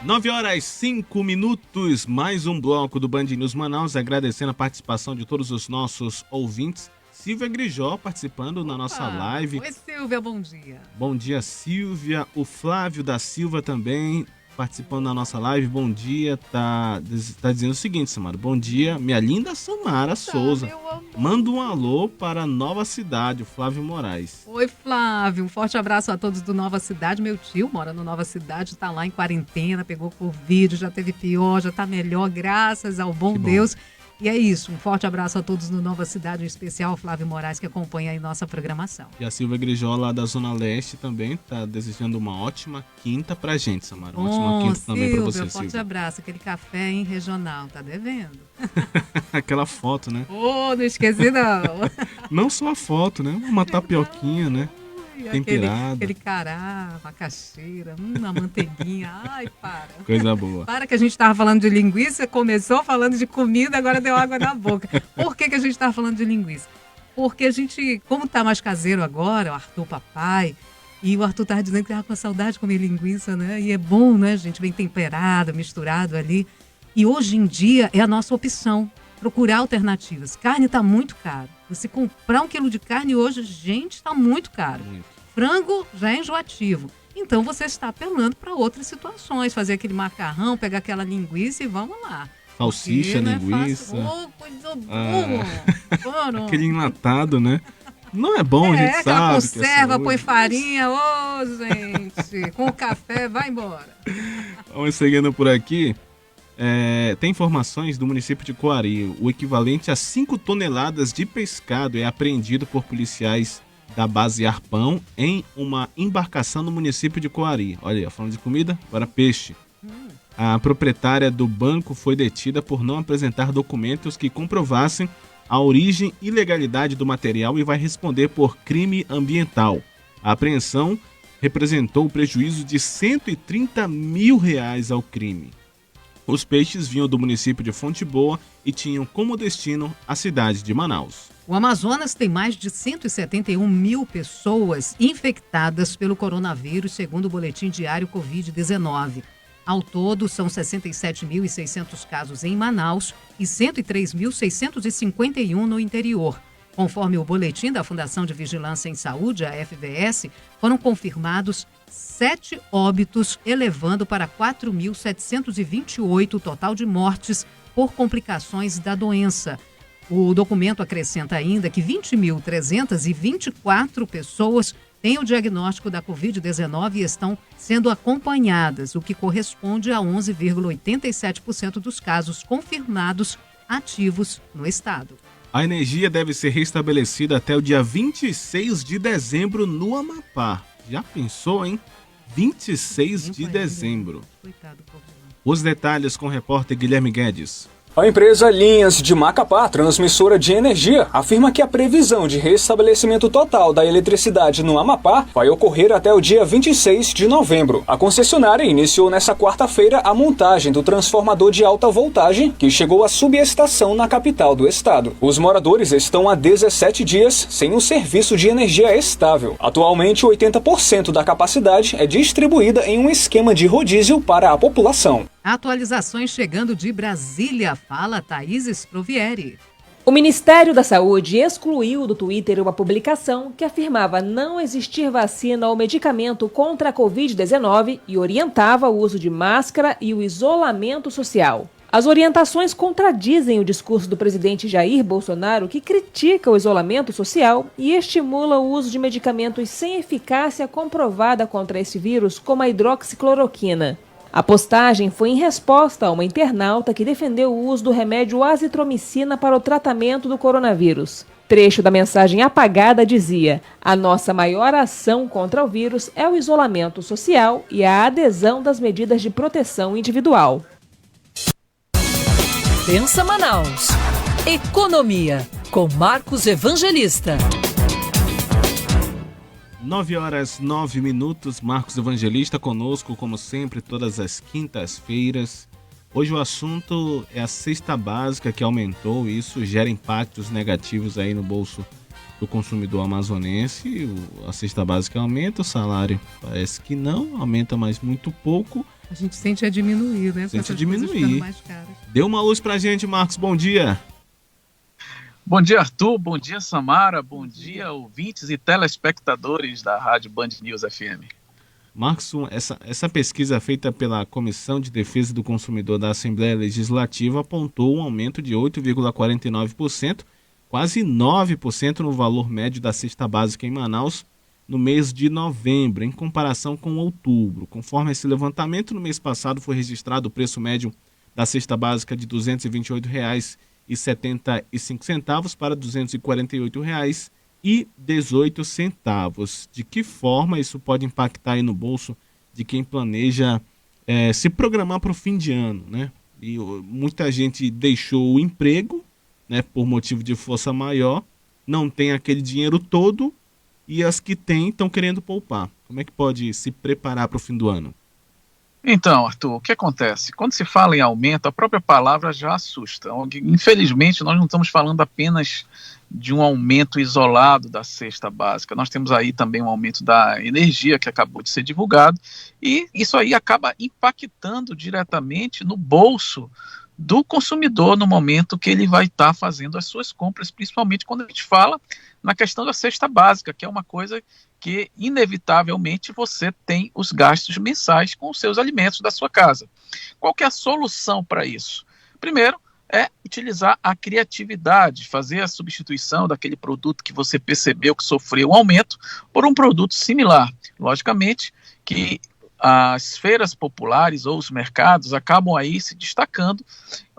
9h05, mais um bloco do Band News Manaus, agradecendo a participação de todos os nossos ouvintes. Silvia Grijó participando na nossa live. Oi, Silvia, bom dia. Bom dia, Silvia. O Flávio da Silva também participando da nossa live. Bom dia, tá dizendo o seguinte, Samara. Bom dia, minha linda Samara Souza. Manda um alô para Nova Cidade, o Flávio Moraes. Oi, Flávio. Um forte abraço a todos do Nova Cidade. Meu tio mora no Nova Cidade, tá lá em quarentena, pegou Covid, já teve pior, já tá melhor, graças ao bom Deus. E é isso, um forte abraço a todos no Nova Cidade, em especial ao Flávio Moraes, que acompanha aí nossa programação. E a Silvia Grijó, lá da Zona Leste, também tá desejando uma ótima quinta pra gente, Samara. Uma ótima quinta também pra você, Silvia. Silvia. Abraço, aquele café, hein, regional, tá devendo? Aquela foto, né? Não esqueci não. Não só a foto, né? Uma tapioquinha, né? Temperada. Aquele cará, macaxeira, uma manteiguinha. Ai, para. Coisa boa. Para que a gente tava falando de linguiça, começou falando de comida, agora deu água na boca. Por que a gente tava falando de linguiça? Porque a gente, como tá mais caseiro agora, o Arthur papai, e o Arthur tava dizendo que tava com saudade de comer linguiça, né? E é bom, né, gente? Bem temperado, misturado ali. E hoje em dia é a nossa opção. Procurar alternativas. Carne está muito caro. Você comprar 1 quilo de carne hoje, gente, está muito caro. Frango já é enjoativo. Então você está apelando para outras situações. Fazer aquele macarrão, pegar aquela linguiça e vamos lá. Salsicha, Porque, linguiça. Coisa boa. Aquele enlatado, né? Não é bom, a gente sabe. Conserva, põe farinha, gente. Com o café, vai embora. Vamos seguindo por aqui. Tem informações do município de Coari. O equivalente a 5 toneladas de pescado é apreendido por policiais da base Arpão em uma embarcação no município de Coari. Olha aí, falando de comida, agora peixe. A proprietária do banco foi detida por não apresentar documentos que comprovassem a origem e legalidade do material e vai responder por crime ambiental. A apreensão representou o prejuízo de R$130 mil ao crime. Os peixes vinham do município de Fonte Boa e tinham como destino a cidade de Manaus. O Amazonas tem mais de 171 mil pessoas infectadas pelo coronavírus, segundo o boletim diário Covid-19. Ao todo, são 67.600 casos em Manaus e 103.651 no interior. Conforme o boletim da Fundação de Vigilância em Saúde, a FVS, foram confirmados 7 óbitos, elevando para 4.728 o total de mortes por complicações da doença. O documento acrescenta ainda que 20.324 pessoas têm o diagnóstico da Covid-19 e estão sendo acompanhadas, o que corresponde a 11,87% dos casos confirmados ativos no estado. A energia deve ser restabelecida até o dia 26 de dezembro no Amapá. Já pensou, hein? 26 de dezembro. Os detalhes com o repórter Guilherme Guedes. A empresa Linhas de Macapá, transmissora de energia, afirma que a previsão de restabelecimento total da eletricidade no Amapá vai ocorrer até o dia 26 de novembro. A concessionária iniciou nesta quarta-feira a montagem do transformador de alta voltagem que chegou à subestação na capital do estado. Os moradores estão há 17 dias sem o serviço de energia estável. Atualmente, 80% da capacidade é distribuída em um esquema de rodízio para a população. Atualizações chegando de Brasília. Fala Thaís Sprovieri. O Ministério da Saúde excluiu do Twitter uma publicação que afirmava não existir vacina ou medicamento contra a Covid-19 e orientava o uso de máscara e o isolamento social. As orientações contradizem o discurso do presidente Jair Bolsonaro, que critica o isolamento social e estimula o uso de medicamentos sem eficácia comprovada contra esse vírus, como a hidroxicloroquina. A postagem foi em resposta a uma internauta que defendeu o uso do remédio azitromicina para o tratamento do coronavírus. Trecho da mensagem apagada dizia: a nossa maior ação contra o vírus é o isolamento social e a adesão das medidas de proteção individual. Pensa Manaus. Economia, com Marcos Evangelista. 9h09, Marcos Evangelista conosco, como sempre, todas as quintas-feiras. Hoje o assunto é a cesta básica que aumentou, isso gera impactos negativos aí no bolso do consumidor amazonense. A cesta básica aumenta, o salário parece que não, aumenta mais muito pouco. A gente sente a diminuir, né? Sente a diminuir. Dê uma luz pra gente, Marcos, bom dia. Bom dia, Arthur. Bom dia, Samara. Bom dia, ouvintes e telespectadores da Rádio Band News FM. Marcos, essa pesquisa feita pela Comissão de Defesa do Consumidor da Assembleia Legislativa apontou um aumento de 8,49%, quase 9% no valor médio da cesta básica em Manaus no mês de novembro, em comparação com outubro. Conforme esse levantamento, no mês passado foi registrado o preço médio da cesta básica de R$ 228,75 para R$ 248,18. De que forma isso pode impactar aí no bolso de quem planeja se programar para o fim de ano, né? E muita gente deixou o emprego, né, por motivo de força maior, não tem aquele dinheiro todo e as que têm estão querendo poupar. Como é que pode se preparar para o fim do ano? Então, Arthur, o que acontece? Quando se fala em aumento, a própria palavra já assusta. Infelizmente, nós não estamos falando apenas de um aumento isolado da cesta básica. Nós temos aí também um aumento da energia que acabou de ser divulgado, e isso aí acaba impactando diretamente no bolso do consumidor no momento que ele vai estar fazendo as suas compras, principalmente quando a gente fala na questão da cesta básica, que é uma coisa que inevitavelmente você tem os gastos mensais com os seus alimentos da sua casa. Qual que é a solução para isso? Primeiro, é utilizar a criatividade, fazer a substituição daquele produto que você percebeu que sofreu um aumento por um produto similar. Logicamente que as feiras populares ou os mercados acabam aí se destacando,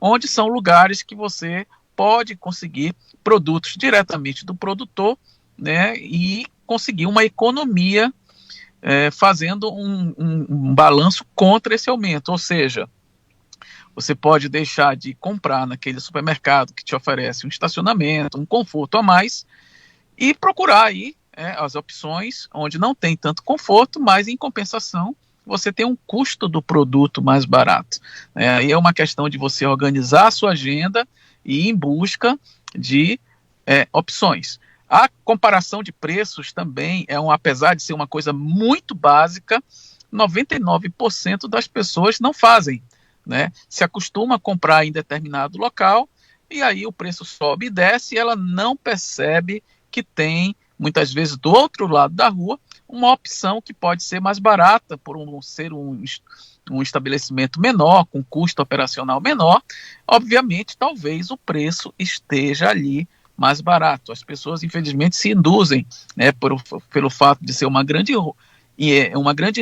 onde são lugares que você pode conseguir produtos diretamente do produtor, né, e conseguir uma economia fazendo um balanço contra esse aumento, ou seja, você pode deixar de comprar naquele supermercado que te oferece um estacionamento, um conforto a mais, e procurar aí as opções onde não tem tanto conforto, mas em compensação você tem um custo do produto mais barato. Aí é uma questão de você organizar a sua agenda e ir em busca de opções. A comparação de preços também apesar de ser uma coisa muito básica, 99% das pessoas não fazem, né? Se acostuma a comprar em determinado local e aí o preço sobe e desce e ela não percebe que tem, muitas vezes do outro lado da rua, uma opção que pode ser mais barata por ser um estabelecimento menor, com custo operacional menor. Obviamente, talvez o preço esteja ali mais barato. As pessoas, infelizmente, se induzem, né, pelo fato de ser uma grande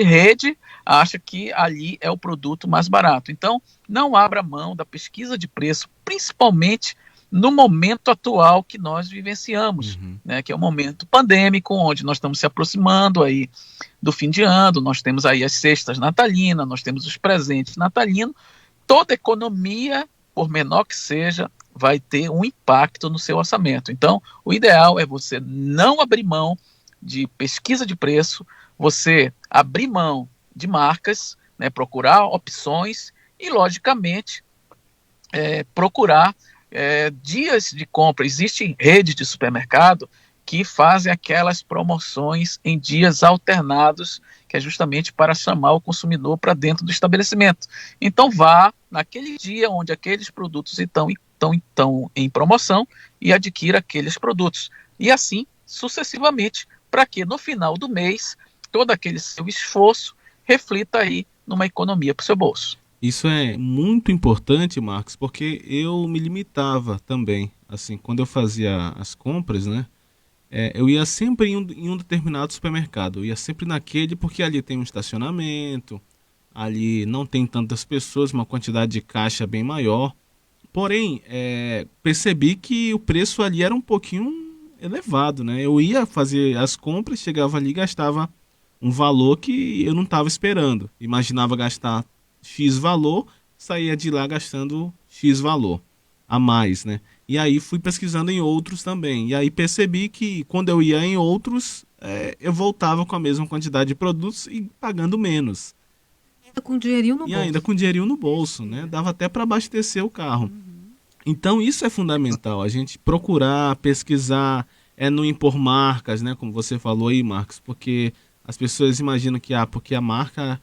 rede, acha que ali é o produto mais barato. Então, não abra mão da pesquisa de preço, principalmente no momento atual que nós vivenciamos, né, que é o momento pandêmico, onde nós estamos se aproximando aí do fim de ano, nós temos aí as cestas natalinas, nós temos os presentes natalinos. Toda economia, por menor que seja, vai ter um impacto no seu orçamento. Então, o ideal é você não abrir mão de pesquisa de preço, você abrir mão de marcas, né, procurar opções e, logicamente, procurar dias de compra. Existem redes de supermercado que fazem aquelas promoções em dias alternados, que é justamente para chamar o consumidor para dentro do estabelecimento. Então vá naquele dia onde aqueles produtos estão em promoção e adquira aqueles produtos. E assim sucessivamente, para que no final do mês todo aquele seu esforço reflita aí numa economia para o seu bolso. Isso é muito importante, Marcos, porque eu me limitava também, assim, quando eu fazia as compras, né? Eu ia sempre em um determinado supermercado, eu ia sempre naquele porque ali tem um estacionamento, ali não tem tantas pessoas, uma quantidade de caixa bem maior. Porém, percebi que o preço ali era um pouquinho elevado, né? Eu ia fazer as compras, chegava ali e gastava um valor que eu não estava esperando. Imaginava gastar X valor, saía de lá gastando X valor a mais, né? E aí fui pesquisando em outros também. E aí percebi que quando eu ia em outros, eu voltava com a mesma quantidade de produtos e pagando menos. Ainda com dinheirinho no bolso. E ainda com dinheirinho no bolso, né? Dava até para abastecer o carro. Então isso é fundamental, a gente procurar, pesquisar, não impor marcas, né? Como você falou aí, Marcos, porque as pessoas imaginam que porque a marca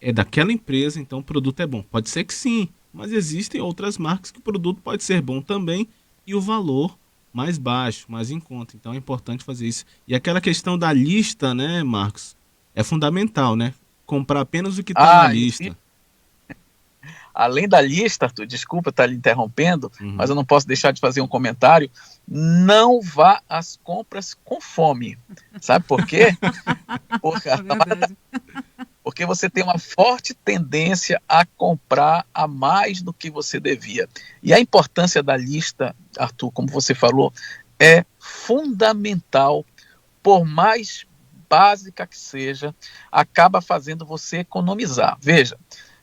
é daquela empresa, então o produto é bom. Pode ser que sim, mas existem outras marcas que o produto pode ser bom também e o valor mais baixo, mais em conta. Então é importante fazer isso. E aquela questão da lista, né, Marcos? É fundamental, né? Comprar apenas o que está na lista. Além da lista, Arthur, desculpa estar lhe interrompendo, mas eu não posso deixar de fazer um comentário. Não vá às compras com fome. Sabe por quê? Porque você tem uma forte tendência a comprar a mais do que você devia. E a importância da lista, Arthur, como você falou, é fundamental. Por mais básica que seja, acaba fazendo você economizar. Veja,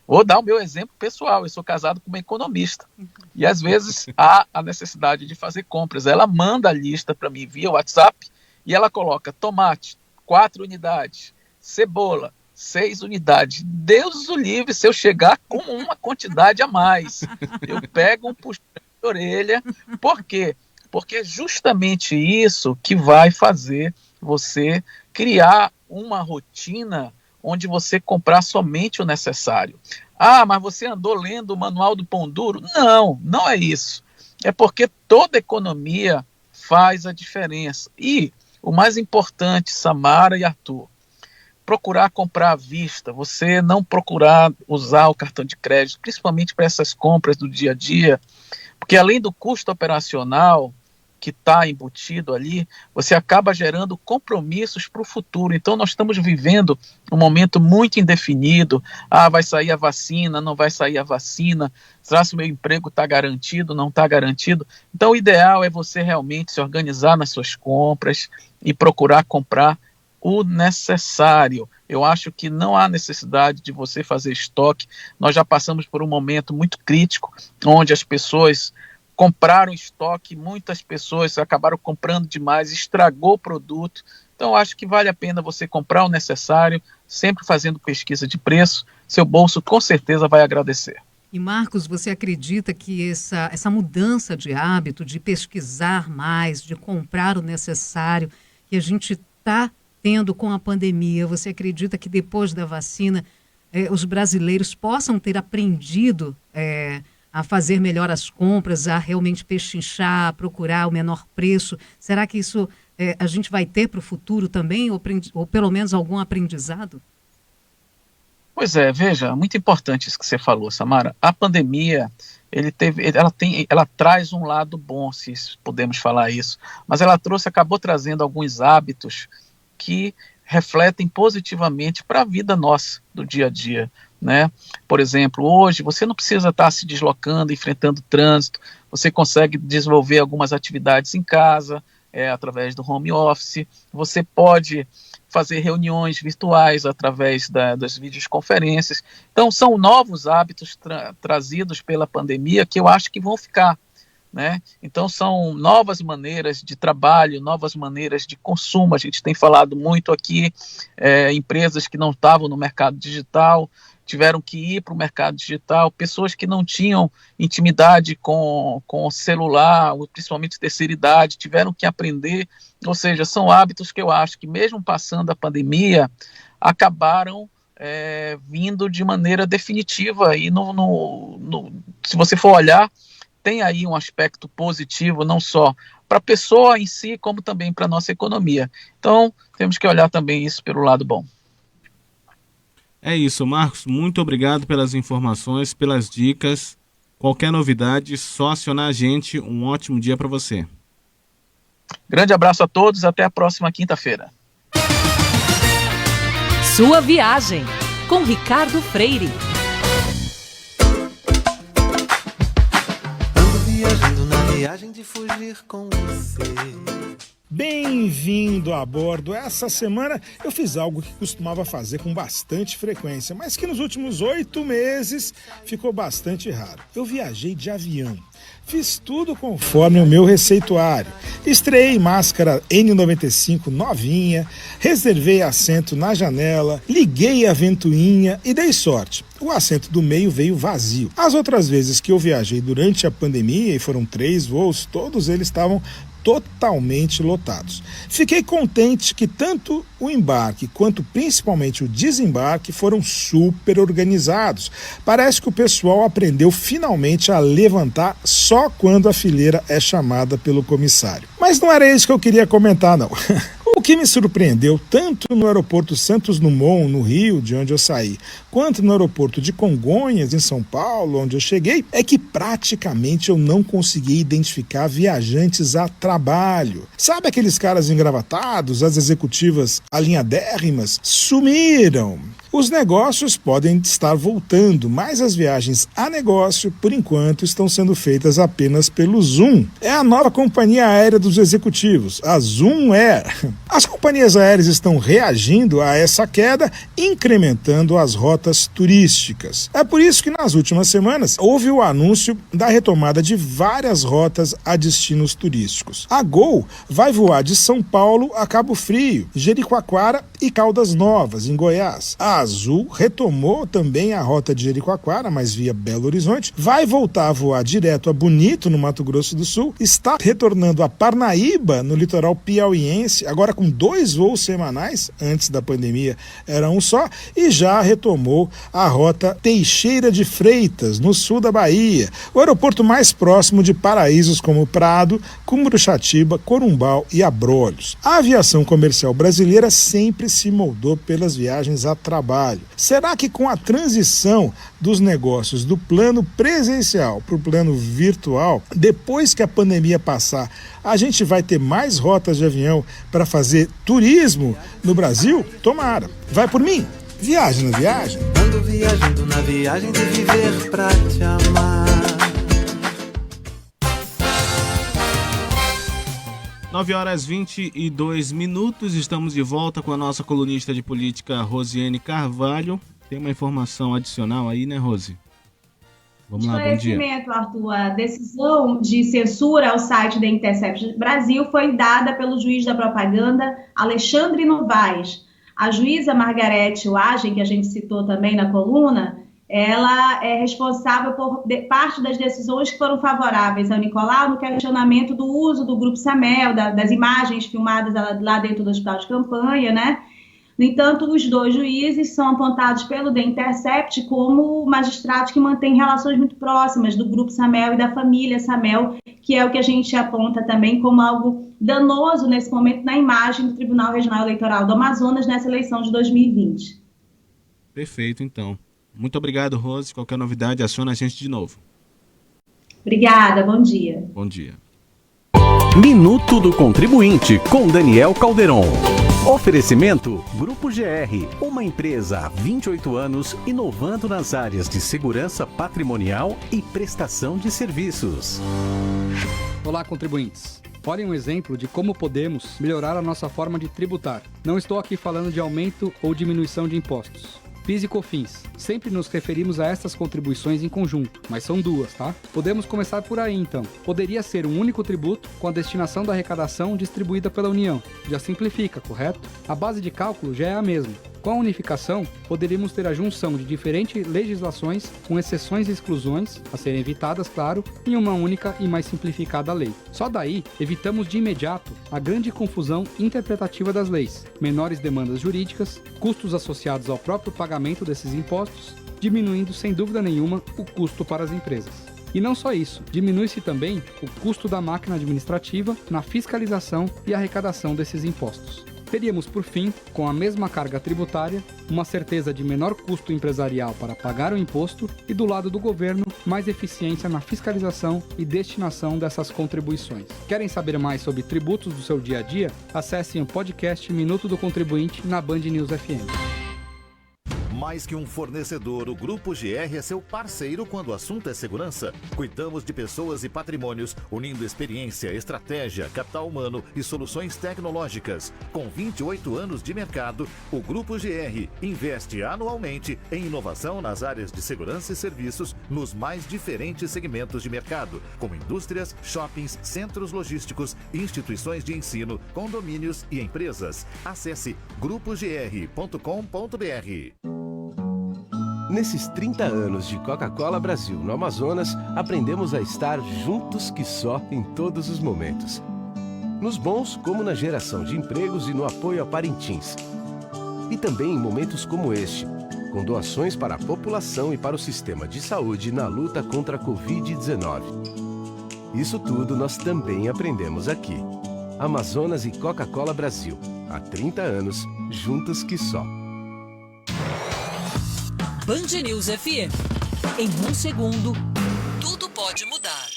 vou dar o meu exemplo pessoal. Eu sou casado com uma economista. E às vezes há a necessidade de fazer compras. Ela manda a lista para mim via WhatsApp e ela coloca tomate, 4 unidades, cebola, 6 unidades. Deus o livre se eu chegar com uma quantidade a mais. Eu pego um puxão de orelha. Por quê? Porque é justamente isso que vai fazer você criar uma rotina onde você comprar somente o necessário. Ah, mas você andou lendo o Manual do Pão Duro? Não, não é isso. É porque toda economia faz a diferença. E o mais importante, Samara e Arthur, procurar comprar à vista, você não procurar usar o cartão de crédito, principalmente para essas compras do dia a dia, porque além do custo operacional que está embutido ali, você acaba gerando compromissos para o futuro. Então nós estamos vivendo um momento muito indefinido. Vai sair a vacina, não vai sair a vacina, será que o meu emprego está garantido, não está garantido? Então o ideal é você realmente se organizar nas suas compras e procurar comprar o necessário. Eu acho que não há necessidade de você fazer estoque. Nós já passamos por um momento muito crítico, onde as pessoas compraram estoque, muitas pessoas acabaram comprando demais, estragou o produto. Então eu acho que vale a pena você comprar o necessário, sempre fazendo pesquisa de preço, seu bolso com certeza vai agradecer. E Marcos, você acredita que essa mudança de hábito, de pesquisar mais, de comprar o necessário, que a gente está tendo com a pandemia, você acredita que depois da vacina os brasileiros possam ter aprendido a fazer melhor as compras, a realmente pechinchar, a procurar o menor preço? Será que isso a gente vai ter para o futuro também, ou pelo menos algum aprendizado? Pois é, veja, muito importante isso que você falou, Samara. A pandemia, ela traz um lado bom, se podemos falar isso, mas ela acabou trazendo alguns hábitos que refletem positivamente para a vida nossa, do dia a dia, né? Por exemplo, hoje você não precisa estar se deslocando, enfrentando trânsito, você consegue desenvolver algumas atividades em casa, através do home office, você pode fazer reuniões virtuais através das videoconferências. Então são novos hábitos trazidos pela pandemia que eu acho que vão ficar, né? Então são novas maneiras de trabalho, novas maneiras de consumo. A gente tem falado muito aqui, empresas que não estavam no mercado digital tiveram que ir para o mercado digital, pessoas que não tinham intimidade com o celular, principalmente terceira idade, tiveram que aprender. Ou seja, são hábitos que eu acho que mesmo passando a pandemia, acabaram vindo de maneira definitiva. E se você for olhar, tem aí um aspecto positivo, não só para a pessoa em si, como também para a nossa economia. Então, temos que olhar também isso pelo lado bom. É isso, Marcos. Muito obrigado pelas informações, pelas dicas. Qualquer novidade, só acionar a gente. Um ótimo dia para você. Grande abraço a todos. Até a próxima quinta-feira. Sua viagem, com Ricardo Freire. Ando viajando na viagem de fugir com você. Bem-vindo a bordo. Essa semana eu fiz algo que costumava fazer com bastante frequência, mas que nos últimos 8 meses ficou bastante raro. Eu viajei de avião. Fiz tudo conforme o meu receituário. Estreei máscara N95 novinha, reservei assento na janela, liguei a ventoinha e dei sorte. O assento do meio veio vazio. As outras vezes que eu viajei durante a pandemia, e foram 3 voos, todos eles estavam totalmente lotados. Fiquei contente que tanto o embarque quanto principalmente o desembarque foram super organizados. Parece que o pessoal aprendeu finalmente a levantar só quando a fileira é chamada pelo comissário. Mas não era isso que eu queria comentar, não. O que me surpreendeu, tanto no aeroporto Santos Dumont, no Rio, de onde eu saí, quanto no aeroporto de Congonhas, em São Paulo, onde eu cheguei, é que praticamente eu não consegui identificar viajantes a trabalho. Sabe aqueles caras engravatados, as executivas alinhadérrimas? Sumiram! Os negócios podem estar voltando, mas as viagens a negócio, por enquanto, estão sendo feitas apenas pelo Zoom. É a nova companhia aérea dos executivos, a Zoom Air. As companhias aéreas estão reagindo a essa queda, incrementando as rotas turísticas. É por isso que nas últimas semanas houve o anúncio da retomada de várias rotas a destinos turísticos. A Gol vai voar de São Paulo a Cabo Frio, Jericoacoara e Caldas Novas, em Goiás. A Azul retomou também a rota de Jericoacoara, mas via Belo Horizonte, vai voltar a voar direto a Bonito, no Mato Grosso do Sul, está retornando a Parnaíba, no litoral piauiense, agora com 2 voos semanais, antes da pandemia era um só, e já retomou a rota Teixeira de Freitas, no sul da Bahia, o aeroporto mais próximo de paraísos como Prado, Cumuruxatiba, Corumbau e Abrolhos. A aviação comercial brasileira sempre se moldou pelas viagens a trabalho. Será que com a transição dos negócios do plano presencial para o plano virtual, depois que a pandemia passar, a gente vai ter mais rotas de avião para fazer turismo no Brasil? Tomara. Vai por mim? Viagem na viagem. Ando viajando na viagem de viver pra te amar. 9h22, estamos de volta com a nossa colunista de política, Rosiane Carvalho. Tem uma informação adicional aí, né, Rose? Vamos lá, bom dia. Arthur, a decisão de censura ao site da Intercept Brasil foi dada pelo juiz da propaganda, Alexandre Novaes. A juíza Margarete Wagen, que a gente citou também na coluna, ela é responsável por parte das decisões que foram favoráveis ao Nicolau no questionamento do uso do Grupo Samel, das imagens filmadas lá dentro do hospital de campanha, né? No entanto, os 2 juízes são apontados pelo The Intercept como magistrados que mantêm relações muito próximas do Grupo Samel e da família Samel, que é o que a gente aponta também como algo danoso nesse momento na imagem do Tribunal Regional Eleitoral do Amazonas nessa eleição de 2020. Perfeito, então. Muito obrigado, Rose. Qualquer novidade, aciona a gente de novo. Obrigada, bom dia. Bom dia. Minuto do Contribuinte, com Daniel Calderon. Oferecimento Grupo GR, uma empresa há 28 anos inovando nas áreas de segurança patrimonial e prestação de serviços. Olá, contribuintes. Olhem um exemplo de como podemos melhorar a nossa forma de tributar. Não estou aqui falando de aumento ou diminuição de impostos. PIS e COFINS. Sempre nos referimos a estas contribuições em conjunto, mas são 2, tá? Podemos começar por aí, então. Poderia ser um único tributo com a destinação da arrecadação distribuída pela União. Já simplifica, correto? A base de cálculo já é a mesma. Com a unificação, poderíamos ter a junção de diferentes legislações, com exceções e exclusões, a serem evitadas, claro, em uma única e mais simplificada lei. Só daí, evitamos de imediato a grande confusão interpretativa das leis, menores demandas jurídicas, custos associados ao próprio pagamento desses impostos, diminuindo sem dúvida nenhuma o custo para as empresas. E não só isso, diminui-se também o custo da máquina administrativa na fiscalização e arrecadação desses impostos. Teríamos, por fim, com a mesma carga tributária, uma certeza de menor custo empresarial para pagar o imposto e, do lado do governo, mais eficiência na fiscalização e destinação dessas contribuições. Querem saber mais sobre tributos do seu dia a dia? Acessem o podcast Minuto do Contribuinte na Band News FM. Mais que um fornecedor, o Grupo GR é seu parceiro quando o assunto é segurança. Cuidamos de pessoas e patrimônios, unindo experiência, estratégia, capital humano e soluções tecnológicas. Com 28 anos de mercado, o Grupo GR investe anualmente em inovação nas áreas de segurança e serviços nos mais diferentes segmentos de mercado, como indústrias, shoppings, centros logísticos, instituições de ensino, condomínios e empresas. Acesse grupogr.com.br. Nesses 30 anos de Coca-Cola Brasil no Amazonas, aprendemos a estar juntos que só em todos os momentos. Nos bons, como na geração de empregos e no apoio a Parintins. E também em momentos como este, com doações para a população e para o sistema de saúde na luta contra a Covid-19. Isso tudo nós também aprendemos aqui. Amazonas e Coca-Cola Brasil. Há 30 anos, juntos que só. Band News FM. Em um segundo, tudo pode mudar.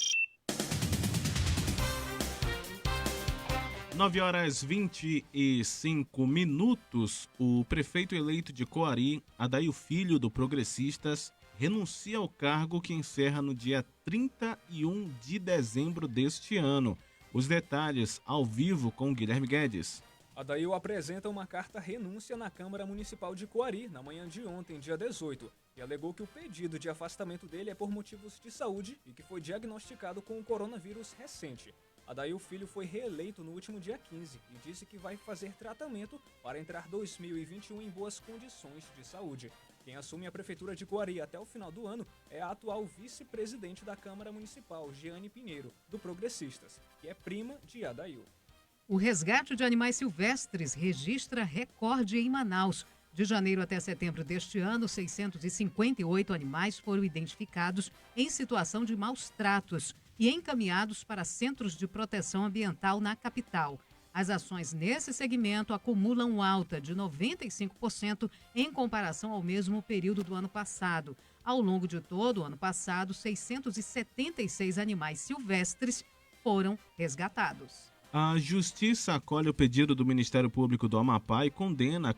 9h25. O prefeito eleito de Coari, Adail Filho, do Progressistas, renuncia ao cargo que encerra no dia 31 de dezembro deste ano. Os detalhes ao vivo com Guilherme Guedes. Adail apresenta uma carta renúncia na Câmara Municipal de Coari na manhã de ontem, dia 18, e alegou que o pedido de afastamento dele é por motivos de saúde e que foi diagnosticado com o coronavírus recente. Adail Filho foi reeleito no último dia 15 e disse que vai fazer tratamento para entrar 2021 em boas condições de saúde. Quem assume a Prefeitura de Coari até o final do ano é a atual vice-presidente da Câmara Municipal, Jeane Pinheiro, do Progressistas, que é prima de Adail. O resgate de animais silvestres registra recorde em Manaus. De janeiro até setembro deste ano, 658 animais foram identificados em situação de maus tratos e encaminhados para centros de proteção ambiental na capital. As ações nesse segmento acumulam alta de 95% em comparação ao mesmo período do ano passado. Ao longo de todo o ano passado, 676 animais silvestres foram resgatados. A Justiça acolhe o pedido do Ministério Público do Amapá e condena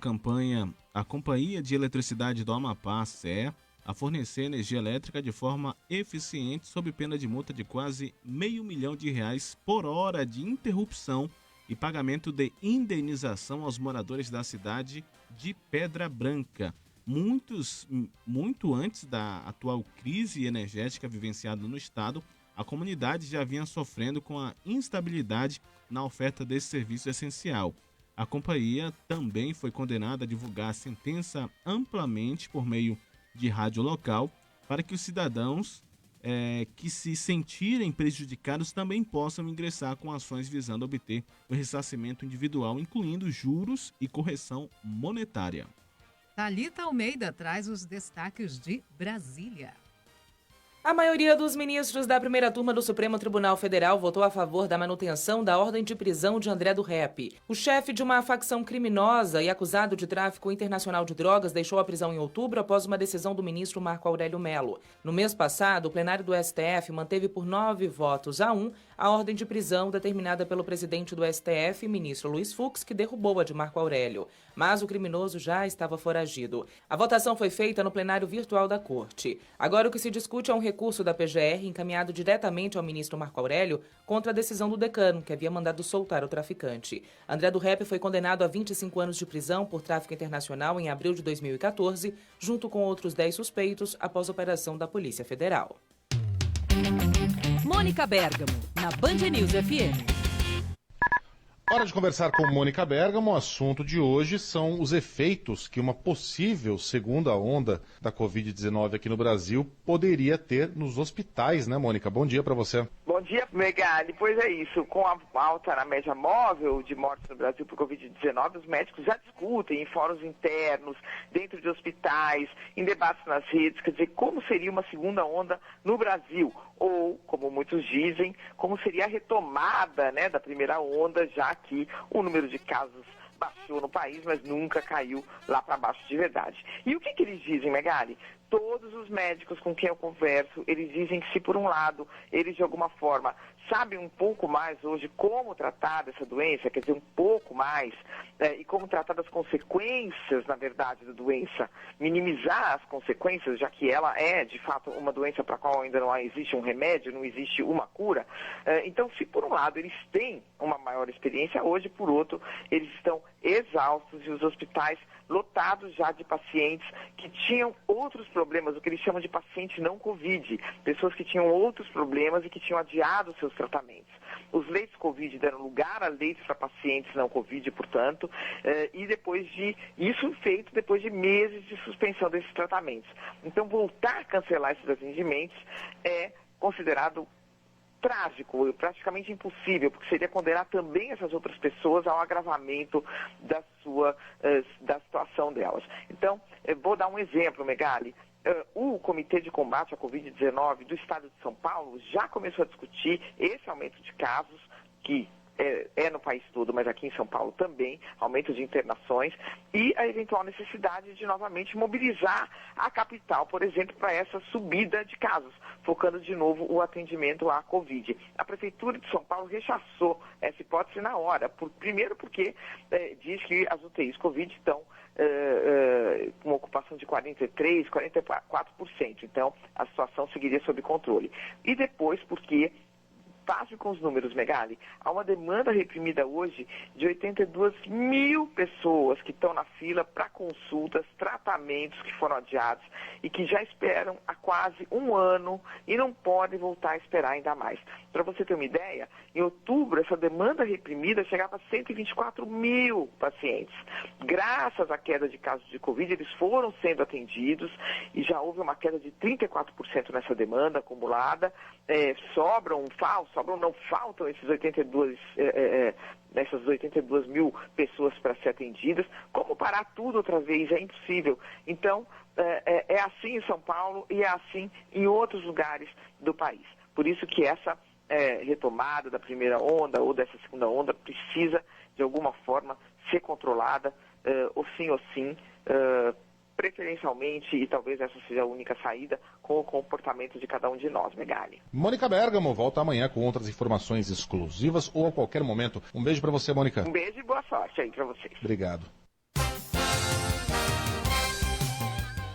a Companhia de Eletricidade do Amapá, CE, a fornecer energia elétrica de forma eficiente sob pena de multa de quase R$500 mil por hora de interrupção e pagamento de indenização aos moradores da cidade de Pedra Branca. Muito antes da atual crise energética vivenciada no estado, a comunidade já vinha sofrendo com a instabilidade na oferta desse serviço essencial. A companhia também foi condenada a divulgar a sentença amplamente por meio de rádio local para que os cidadãos que se sentirem prejudicados também possam ingressar com ações visando obter o ressarcimento individual, incluindo juros e correção monetária. Thalita Almeida traz os destaques de Brasília. A maioria dos ministros da primeira turma do Supremo Tribunal Federal votou a favor da manutenção da ordem de prisão de André do Rep. O chefe de uma facção criminosa e acusado de tráfico internacional de drogas deixou a prisão em outubro após uma decisão do ministro Marco Aurélio Mello. No mês passado, o plenário do STF manteve por 9-1 a ordem de prisão determinada pelo presidente do STF, ministro Luiz Fux, que derrubou a de Marco Aurélio. Mas o criminoso já estava foragido. A votação foi feita no plenário virtual da Corte. Agora o que se discute é um recurso da PGR encaminhado diretamente ao ministro Marco Aurélio contra a decisão do decano, que havia mandado soltar o traficante. André do Rep foi condenado a 25 anos de prisão por tráfico internacional em abril de 2014, junto com outros 10 suspeitos após a operação da Polícia Federal. Mônica Bergamo, na Band News FM. Hora de conversar com Mônica Bergamo. O assunto de hoje são os efeitos que uma possível segunda onda da Covid-19 aqui no Brasil poderia ter nos hospitais, né, Mônica? Bom dia para você. Bom dia, Megali. Pois é isso. Com a alta na média móvel de mortes no Brasil por Covid-19, os médicos já discutem em fóruns internos, dentro de hospitais, em debates nas redes, quer dizer, como seria uma segunda onda no Brasil. Ou, como muitos dizem, como seria a retomada, né, da primeira onda, já que o número de casos baixou no país, mas nunca caiu lá para baixo de verdade. E o que eles dizem, Megali? Todos os médicos com quem eu converso, eles dizem que se por um lado, eles de alguma forma sabem um pouco mais hoje como tratar dessa doença, quer dizer, um pouco mais, e como tratar das consequências, na verdade, da doença, minimizar as consequências, já que ela é, de fato, uma doença para a qual ainda não existe um remédio, não existe uma cura. Então, se por um lado eles têm uma maior experiência, hoje, por outro, eles estão exaustos e os hospitais lotados já de pacientes que tinham outros problemas, o que eles chamam de pacientes não Covid, pessoas que tinham outros problemas e que tinham adiado seus tratamentos. Os leitos Covid deram lugar a leitos para pacientes não Covid, portanto, e isso feito depois de meses de suspensão desses tratamentos. Então, voltar a cancelar esses atendimentos é considerado trágico, praticamente impossível, porque seria condenar também essas outras pessoas ao agravamento da situação delas. Então, vou dar um exemplo, Megali. O Comitê de Combate à Covid-19 do Estado de São Paulo já começou a discutir esse aumento de casos, que é no país todo, mas aqui em São Paulo também, aumento de internações, e a eventual necessidade de novamente mobilizar a capital, por exemplo, para essa subida de casos, focando de novo o atendimento à Covid. A Prefeitura de São Paulo rechaçou essa hipótese na hora, primeiro porque diz que as UTIs Covid estão com uma ocupação de 43%, 44%, então a situação seguiria sob controle. E depois porque pasme com os números, Megali. Há uma demanda reprimida hoje de 82 mil pessoas que estão na fila para consultas, tratamentos que foram adiados e que já esperam há quase um ano e não podem voltar a esperar ainda mais. Para você ter uma ideia, em outubro essa demanda reprimida chegava a 124 mil pacientes. Graças à queda de casos de Covid, eles foram sendo atendidos e já houve uma queda de 34% nessa demanda acumulada. Faltam esses 82 mil pessoas para ser atendidas. Como parar tudo outra vez? É impossível. Então, é assim em São Paulo e é assim em outros lugares do país. Por isso que essa retomada da primeira onda ou dessa segunda onda precisa, de alguma forma, ser controlada, ou sim, preferencialmente, e talvez essa seja a única saída, com o comportamento de cada um de nós, Megali. Mônica Bergamo volta amanhã com outras informações exclusivas ou a qualquer momento. Um beijo para você, Mônica. Um beijo e boa sorte aí para vocês. Obrigado.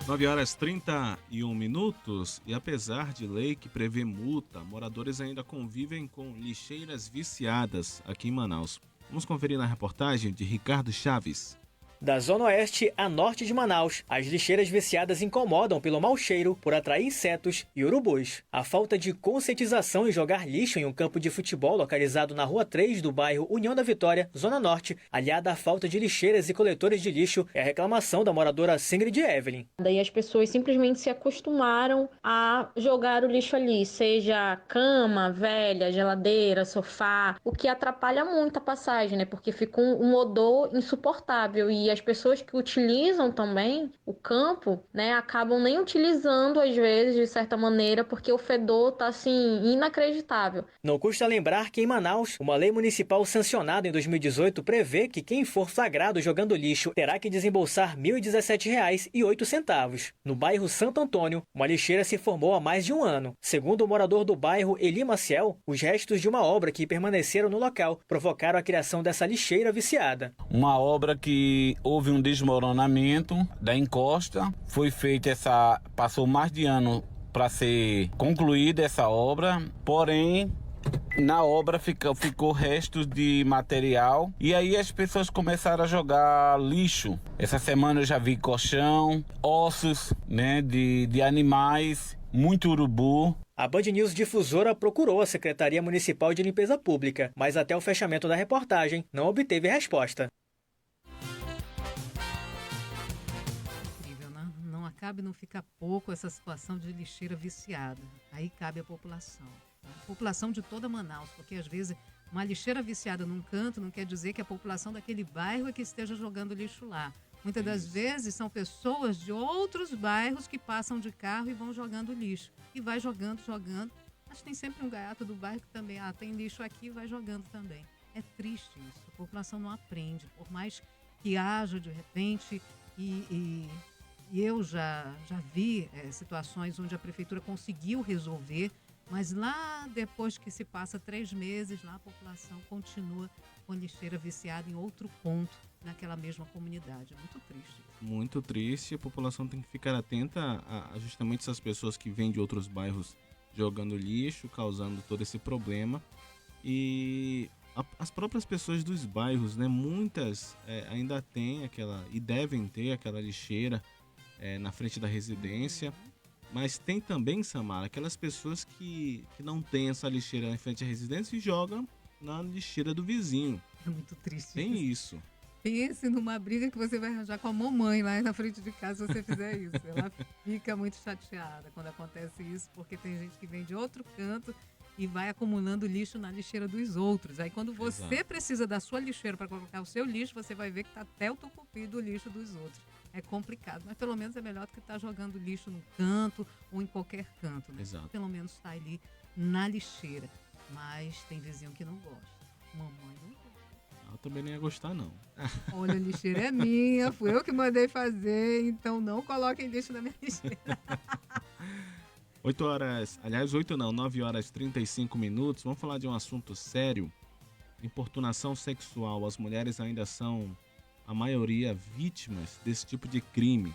9h31 e apesar de lei que prevê multa, moradores ainda convivem com lixeiras viciadas aqui em Manaus. Vamos conferir na reportagem de Ricardo Chaves. Da zona oeste a norte de Manaus, as lixeiras viciadas incomodam pelo mau cheiro, por atrair insetos e urubus. A falta de conscientização em jogar lixo em um campo de futebol localizado na Rua 3 do bairro União da Vitória, zona norte, aliada à falta de lixeiras e coletores de lixo, é a reclamação da moradora Singrid Evelyn. Daí as pessoas simplesmente se acostumaram a jogar o lixo ali, seja cama, velha, geladeira, sofá, o que atrapalha muito a passagem, né? Porque fica um odor insuportável e as pessoas que utilizam também o campo, né, acabam nem utilizando às vezes de certa maneira porque o fedor tá assim inacreditável. Não custa lembrar que em Manaus, uma lei municipal sancionada em 2018 prevê que quem for flagrado jogando lixo terá que desembolsar R$ 1.017,08. No bairro Santo Antônio, uma lixeira se formou há mais de um ano. Segundo o morador do bairro Eli Maciel, os restos de uma obra que permaneceram no local provocaram a criação dessa lixeira viciada. Uma obra que houve um desmoronamento da encosta, passou mais de ano para ser concluída essa obra, porém na obra ficou restos de material e aí as pessoas começaram a jogar lixo. Essa semana eu já vi colchão, ossos, né, de animais, muito urubu. A Band News Difusora procurou a Secretaria Municipal de Limpeza Pública, mas até o fechamento da reportagem não obteve resposta. Cabe não ficar pouco essa situação de lixeira viciada. Aí cabe a população. Tá? A população de toda Manaus, porque às vezes uma lixeira viciada num canto não quer dizer que a população daquele bairro é que esteja jogando lixo lá. Muitas das vezes são pessoas de outros bairros que passam de carro e vão jogando lixo. E vai jogando. Mas tem sempre um gaiato do bairro que também, tem lixo aqui e vai jogando também. É triste isso. A população não aprende, por mais que haja de repente E eu já vi situações onde a prefeitura conseguiu resolver, mas lá depois que se passa 3 meses, lá a população continua com lixeira viciada em outro ponto naquela mesma comunidade. É muito triste. Muito triste. A população tem que ficar atenta a justamente essas pessoas que vêm de outros bairros jogando lixo, causando todo esse problema. E as próprias pessoas dos bairros, né, muitas ainda têm e devem ter aquela lixeira na frente da residência, mas tem também, Samara, aquelas pessoas que não têm essa lixeira na frente da residência e jogam na lixeira do vizinho. É muito triste. Tem isso. Pense numa briga que você vai arranjar com a mamãe lá na frente de casa se você fizer isso. Ela fica muito chateada quando acontece isso, porque tem gente que vem de outro canto e vai acumulando lixo na lixeira dos outros. Aí quando você precisa da sua lixeira para colocar o seu lixo, você vai ver que está até o tucupi do lixo dos outros. É complicado, mas pelo menos é melhor do que estar jogando lixo num canto ou em qualquer canto. Né? Exato. Pelo menos está ali na lixeira. Mas tem vizinho que não gosta. Mamãe não gosta. Eu também nem ia gostar, não. Olha, a lixeira é minha, fui eu que mandei fazer, então não coloquem lixo na minha lixeira. 9h35. Vamos falar de um assunto sério. Importunação sexual. As mulheres ainda são, a maioria, vítimas desse tipo de crime.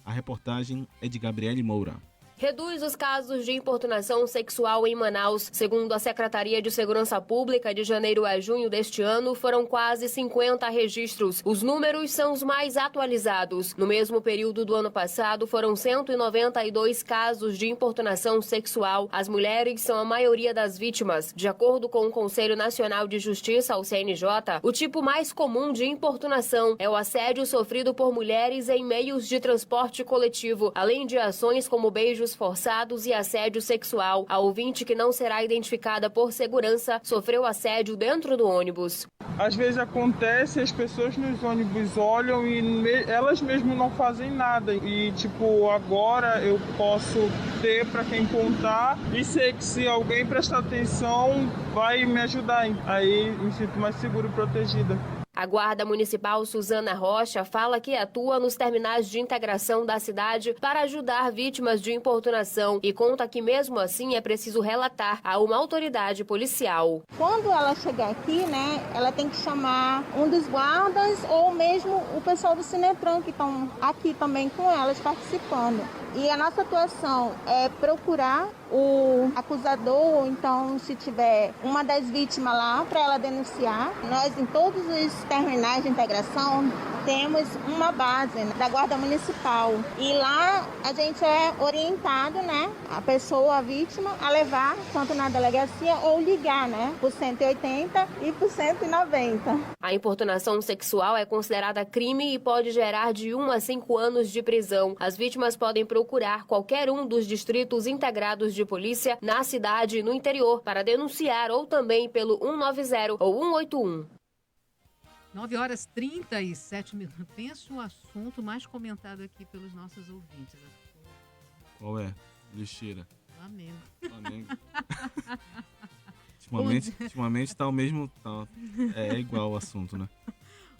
A reportagem é de Gabriele Moura. reduz os casos de importunação sexual em Manaus. Segundo a Secretaria de Segurança Pública, de janeiro a junho deste ano, foram quase 50 registros. Os números são os mais atualizados. No mesmo período do ano passado, foram 192 casos de importunação sexual. As mulheres são a maioria das vítimas. De acordo com o Conselho Nacional de Justiça, o CNJ, o tipo mais comum de importunação é o assédio sofrido por mulheres em meios de transporte coletivo, além de ações como beijos forçados e assédio sexual. A ouvinte, que não será identificada por segurança, sofreu assédio dentro do ônibus. Às vezes acontece, as pessoas nos ônibus olham e elas mesmo não fazem nada. E agora eu posso ter para quem contar e sei que se alguém prestar atenção vai me ajudar. Aí me sinto mais seguro e protegida. A Guarda Municipal Suzana Rocha fala que atua nos terminais de integração da cidade para ajudar vítimas de importunação e conta que mesmo assim é preciso relatar a uma autoridade policial. Quando ela chegar aqui, ela tem que chamar um dos guardas ou mesmo o pessoal do Sinetran que estão aqui também com elas participando. E a nossa atuação é procurar o acusador, então se tiver uma das vítimas lá para ela denunciar. Nós em todos os terminais de integração temos uma base da Guarda Municipal e lá a gente é orientado, a pessoa, a vítima, a levar tanto na delegacia ou ligar, por 180 e por 190. A importunação sexual é considerada crime e pode gerar de 1 a 5 anos de prisão. As vítimas podem procurar qualquer um dos distritos integrados de polícia na cidade e no interior para denunciar ou também pelo 190 ou 181. 9h37. Pensa o assunto mais comentado aqui pelos nossos ouvintes. Qual é? Lixeira. Flamengo. Ultimamente tá o mesmo. É igual o assunto, né?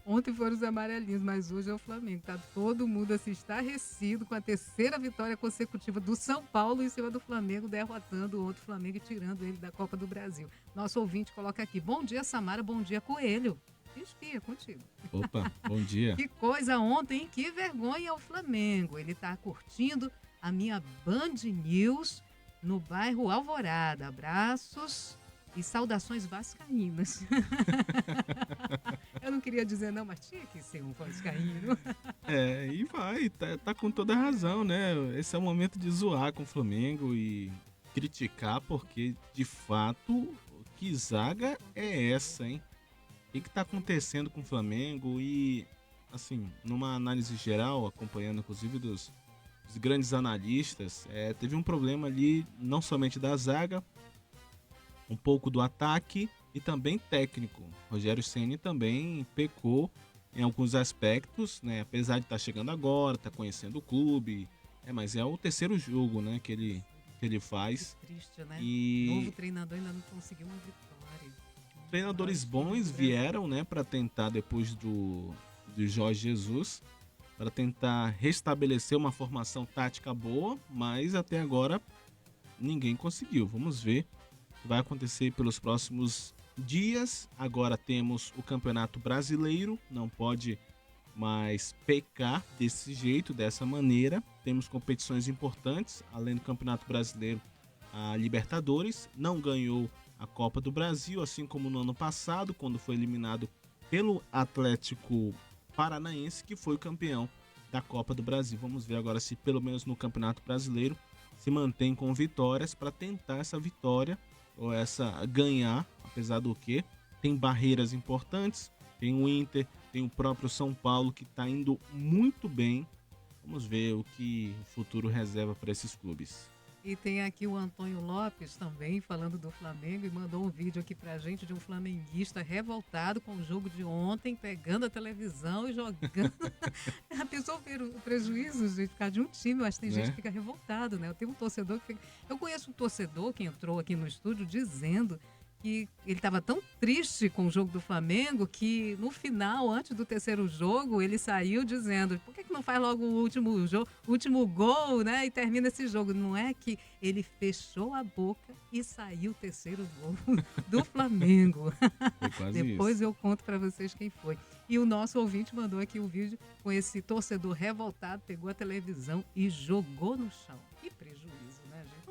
Ontem foram os amarelinhos, mas hoje é o Flamengo. Tá todo mundo assim estarrecido com a terceira vitória consecutiva do São Paulo em cima do Flamengo, derrotando o outro Flamengo e tirando ele da Copa do Brasil. Nosso ouvinte coloca aqui: bom dia, Samara, bom dia, Coelho. Espia contigo. Opa, bom dia. Que coisa ontem, hein? Que vergonha o Flamengo. Ele tá curtindo a minha Band News no bairro Alvorada. Abraços e saudações vascaínas. Eu não queria dizer não, mas tinha que ser um vascaíno. E vai, tá com toda a razão, né? Esse é o momento de zoar com o Flamengo e criticar, porque de fato, que zaga é essa, hein? O que tá acontecendo com o Flamengo? E, assim, numa análise geral, acompanhando inclusive dos grandes analistas, teve um problema ali, não somente da zaga, um pouco do ataque e também técnico. Rogério Ceni também pecou em alguns aspectos, né? Apesar de estar chegando agora, tá conhecendo o clube, mas é o terceiro jogo, né, que ele faz. Que triste, né? E o novo treinador ainda não conseguiu uma vitória. Treinadores bons vieram, né, para tentar, depois do Jorge Jesus, para tentar restabelecer uma formação tática boa, mas até agora ninguém conseguiu. Vamos ver o que vai acontecer pelos próximos dias. Agora temos o Campeonato Brasileiro, não pode mais pecar desse jeito, dessa maneira. Temos competições importantes, além do Campeonato Brasileiro, a Libertadores. Não ganhou a Copa do Brasil, assim como no ano passado, quando foi eliminado pelo Atlético Paranaense, que foi o campeão da Copa do Brasil. Vamos ver agora se, pelo menos no Campeonato Brasileiro, se mantém com vitórias para tentar essa vitória ou essa ganhar, apesar do que tem barreiras importantes. Tem o Inter, tem o próprio São Paulo, que está indo muito bem. Vamos ver o que o futuro reserva para esses clubes. E tem aqui o Antônio Lopes também falando do Flamengo e mandou um vídeo aqui pra gente de um flamenguista revoltado com o jogo de ontem, pegando a televisão e jogando. A pessoa vê o prejuízo, gente, por causa de um time. Eu acho que tem gente que fica revoltado, né? Eu tenho um torcedor que fica... Eu conheço um torcedor que entrou aqui no estúdio dizendo que ele estava tão triste com o jogo do Flamengo que no final, antes do terceiro jogo, ele saiu dizendo: por que não faz logo o último gol, né? E termina esse jogo. Não é que ele fechou a boca e saiu o terceiro gol do Flamengo. Depois eu conto para vocês quem foi. E o nosso ouvinte mandou aqui o vídeo com esse torcedor revoltado, pegou a televisão e jogou no chão. Que prejuízo.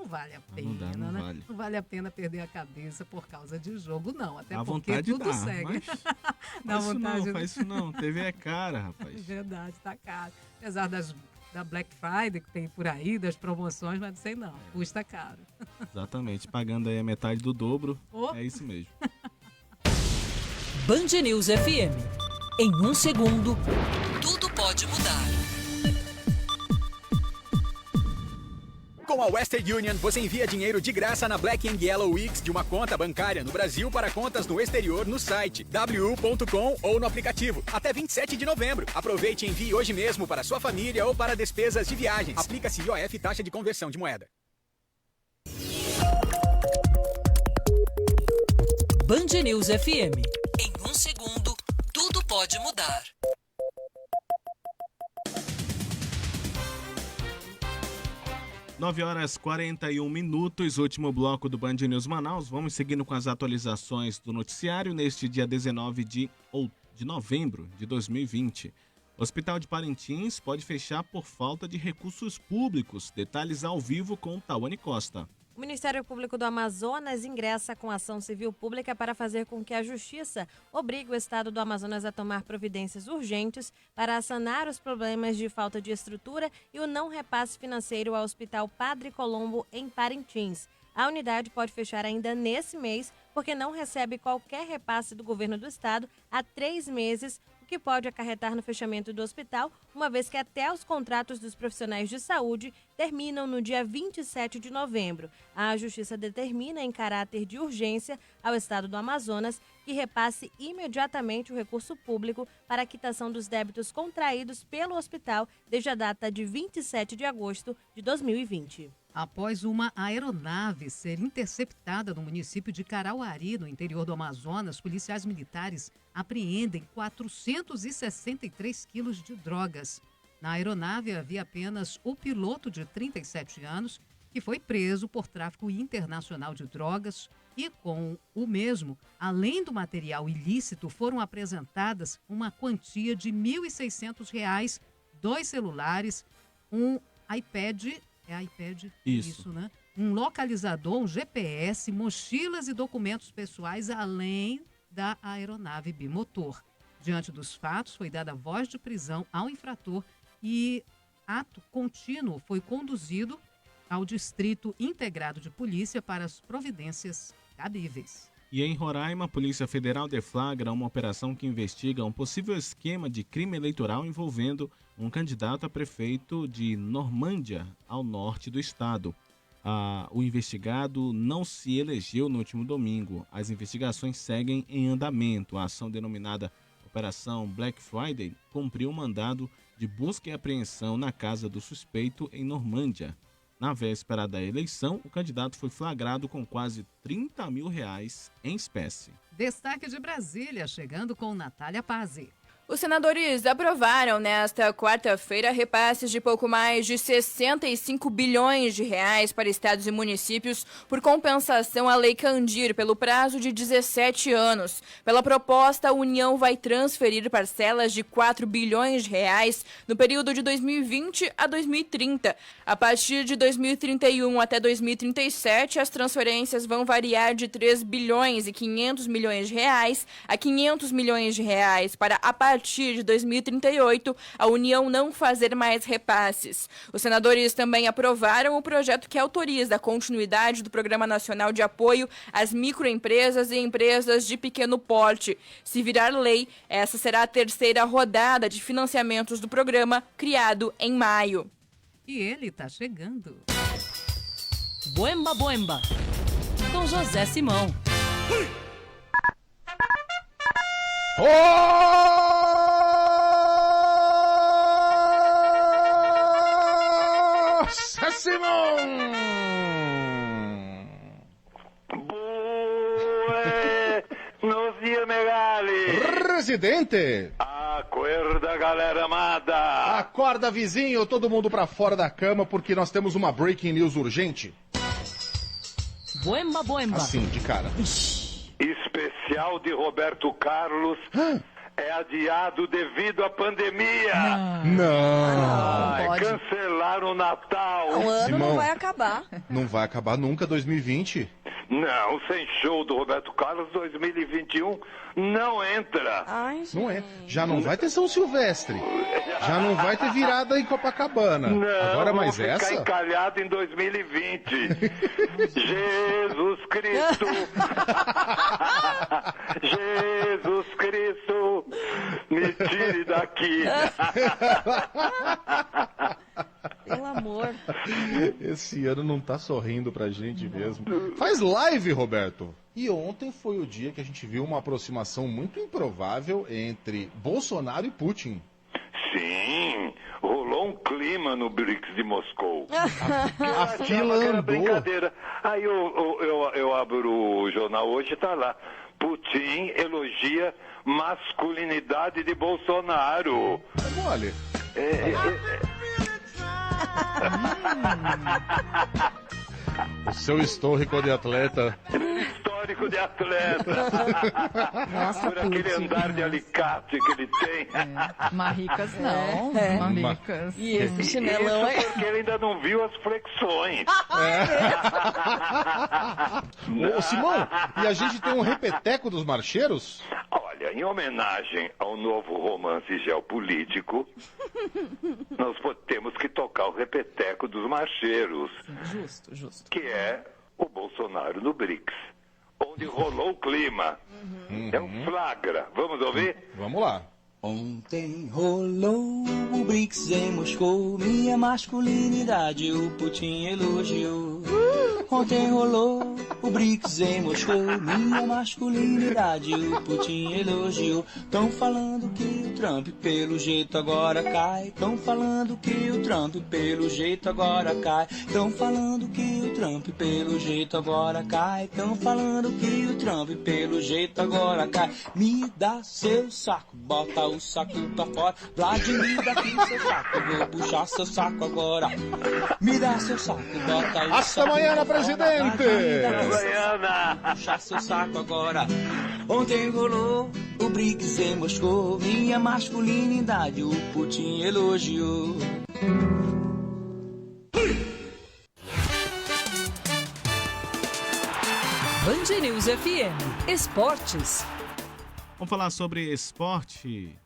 não vale a pena, Não dá, não né? vale. Não vale a pena perder a cabeça por causa de jogo, não. Até A porque vontade tudo dá, segue. mas faz isso não, TV é cara, É rapaz. verdade, tá caro. Apesar da Black Friday que tem por aí, das promoções, mas não sei não, custa caro. Exatamente, pagando aí a metade do dobro, Oh. é isso mesmo. Band News FM. Em 1 segundo, tudo pode mudar. Com a Western Union, você envia dinheiro de graça na Black & Yellow Weeks de uma conta bancária no Brasil para contas no exterior no site wu.com ou no aplicativo. Até 27 de novembro. Aproveite e envie hoje mesmo para sua família ou para despesas de viagens. Aplica-se IOF, taxa de conversão de moeda. Band News FM. Em 1 segundo, tudo pode mudar. Nove horas 41 minutos, último bloco do Band News Manaus. Vamos seguindo com as atualizações do noticiário neste dia 19 de novembro de 2020. O Hospital de Parintins pode fechar por falta de recursos públicos. Detalhes ao vivo com Tawane Costa. O Ministério Público do Amazonas ingressa com ação civil pública para fazer com que a Justiça obrigue o Estado do Amazonas a tomar providências urgentes para sanar os problemas de falta de estrutura e o não repasse financeiro ao Hospital Padre Colombo, em Parintins. A unidade pode fechar ainda nesse mês, porque não recebe qualquer repasse do governo do estado há 3 meses, o que pode acarretar no fechamento do hospital, uma vez que até os contratos dos profissionais de saúde terminam no dia 27 de novembro. A Justiça determina, em caráter de urgência, ao estado do Amazonas que repasse imediatamente o recurso público para a quitação dos débitos contraídos pelo hospital desde a data de 27 de agosto de 2020. Após uma aeronave ser interceptada no município de Carauari, no interior do Amazonas, policiais militares apreendem 463 quilos de drogas. Na aeronave havia apenas o piloto de 37 anos, que foi preso por tráfico internacional de drogas, e com o mesmo, além do material ilícito, foram apresentadas uma quantia de R$ 1.600, 2 celulares, um iPad... Isso, né? Um localizador, um GPS, mochilas e documentos pessoais, além da aeronave bimotor. Diante dos fatos, foi dada voz de prisão ao infrator e ato contínuo foi conduzido ao Distrito Integrado de Polícia para as providências cabíveis. E em Roraima, a Polícia Federal deflagra uma operação que investiga um possível esquema de crime eleitoral envolvendo um candidato a prefeito de Normândia, ao norte do estado. O investigado não se elegeu no último domingo. As investigações seguem em andamento. A ação denominada Operação Black Friday cumpriu um mandado de busca e apreensão na casa do suspeito em Normândia. Na véspera da eleição, o candidato foi flagrado com quase R$30 mil em espécie. Destaque de Brasília, chegando com Natália Pazzi. Os senadores aprovaram nesta quarta-feira repasses de pouco mais de 65 bilhões de reais para estados e municípios por compensação à Lei Candir pelo prazo de 17 anos. Pela proposta, a União vai transferir parcelas de 4 bilhões de reais no período de 2020 a 2030. A partir de 2031 até 2037, as transferências vão variar de 3 bilhões e 500 milhões de reais a 500 milhões de reais para a partir de 2038, a União não fazer mais repasses. Os senadores também aprovaram o projeto que autoriza a continuidade do Programa Nacional de Apoio às Microempresas e Empresas de Pequeno Porte. Se virar lei, essa será a terceira rodada de financiamentos do programa, criado em maio. E ele está chegando. Boemba, boemba, com José Simão. Nossa, Simão! Buenos dias, Megali! Residente! Acorda, galera amada! Acorda, vizinho, todo mundo pra fora da cama porque nós temos uma breaking news urgente. Boemba, boemba. Assim, de cara. Especial de Roberto Carlos é adiado devido à pandemia. Não. É cancelado estragaram o Natal. O ano Simão, não vai acabar. Não vai acabar nunca 2020? Não, sem show do Roberto Carlos 2021 não entra. Ai, Não é. Já não vai ter São Silvestre. Já não vai ter virada em Copacabana. Não, Agora mais vou ficar essa? encalhado em 2020. Jesus Cristo. Jesus Cristo, me tire daqui. Pelo amor. Esse ano não tá sorrindo pra gente mesmo. Faz live, Roberto. E ontem foi o dia que a gente viu uma aproximação muito improvável entre Bolsonaro e Putin. Sim, rolou um clima no BRICS de Moscou. A fila Era andou. brincadeira. Aí eu abro o jornal hoje e tá lá. Putin elogia masculinidade de Bolsonaro. Olha. O seu histórico de atleta. Histórico de atleta. Nossa, por aquele Putin. andar de alicate que ele tem. Marricas não. É. Marricas. E esse chinelão Isso aí? porque ele ainda não viu as flexões. Ô, Simão, e a gente tem um repeteco dos marcheiros? Olha, em homenagem ao novo romance geopolítico, nós temos que tocar o repeteco dos marcheiros, Justo, justo. que é o Bolsonaro no BRICS, onde rolou o clima. É um flagra. Vamos ouvir? Vamos lá. Ontem rolou o BRICS em Moscou, minha masculinidade o Putin elogiou. Ontem rolou o BRICS em Moscou, minha masculinidade o Putin elogiou. Tão falando que o Trump pelo jeito agora cai. Tão falando que o Trump pelo jeito agora cai. Tão falando que o Trump pelo jeito agora cai. Tão falando que o Trump pelo jeito agora cai. Me dá seu saco, bota o saco pra fora. Vladimir, dá aqui seu saco, vou puxar seu saco agora. Me dá seu saco, bota o Hasta saco amanhã, pra fora. presidente! Baiana! Puxar seu saco agora. Ontem rolou o BRICS em Moscou, minha masculinidade o Putin elogiou. Band News FM. Esportes. Vamos falar sobre esporte.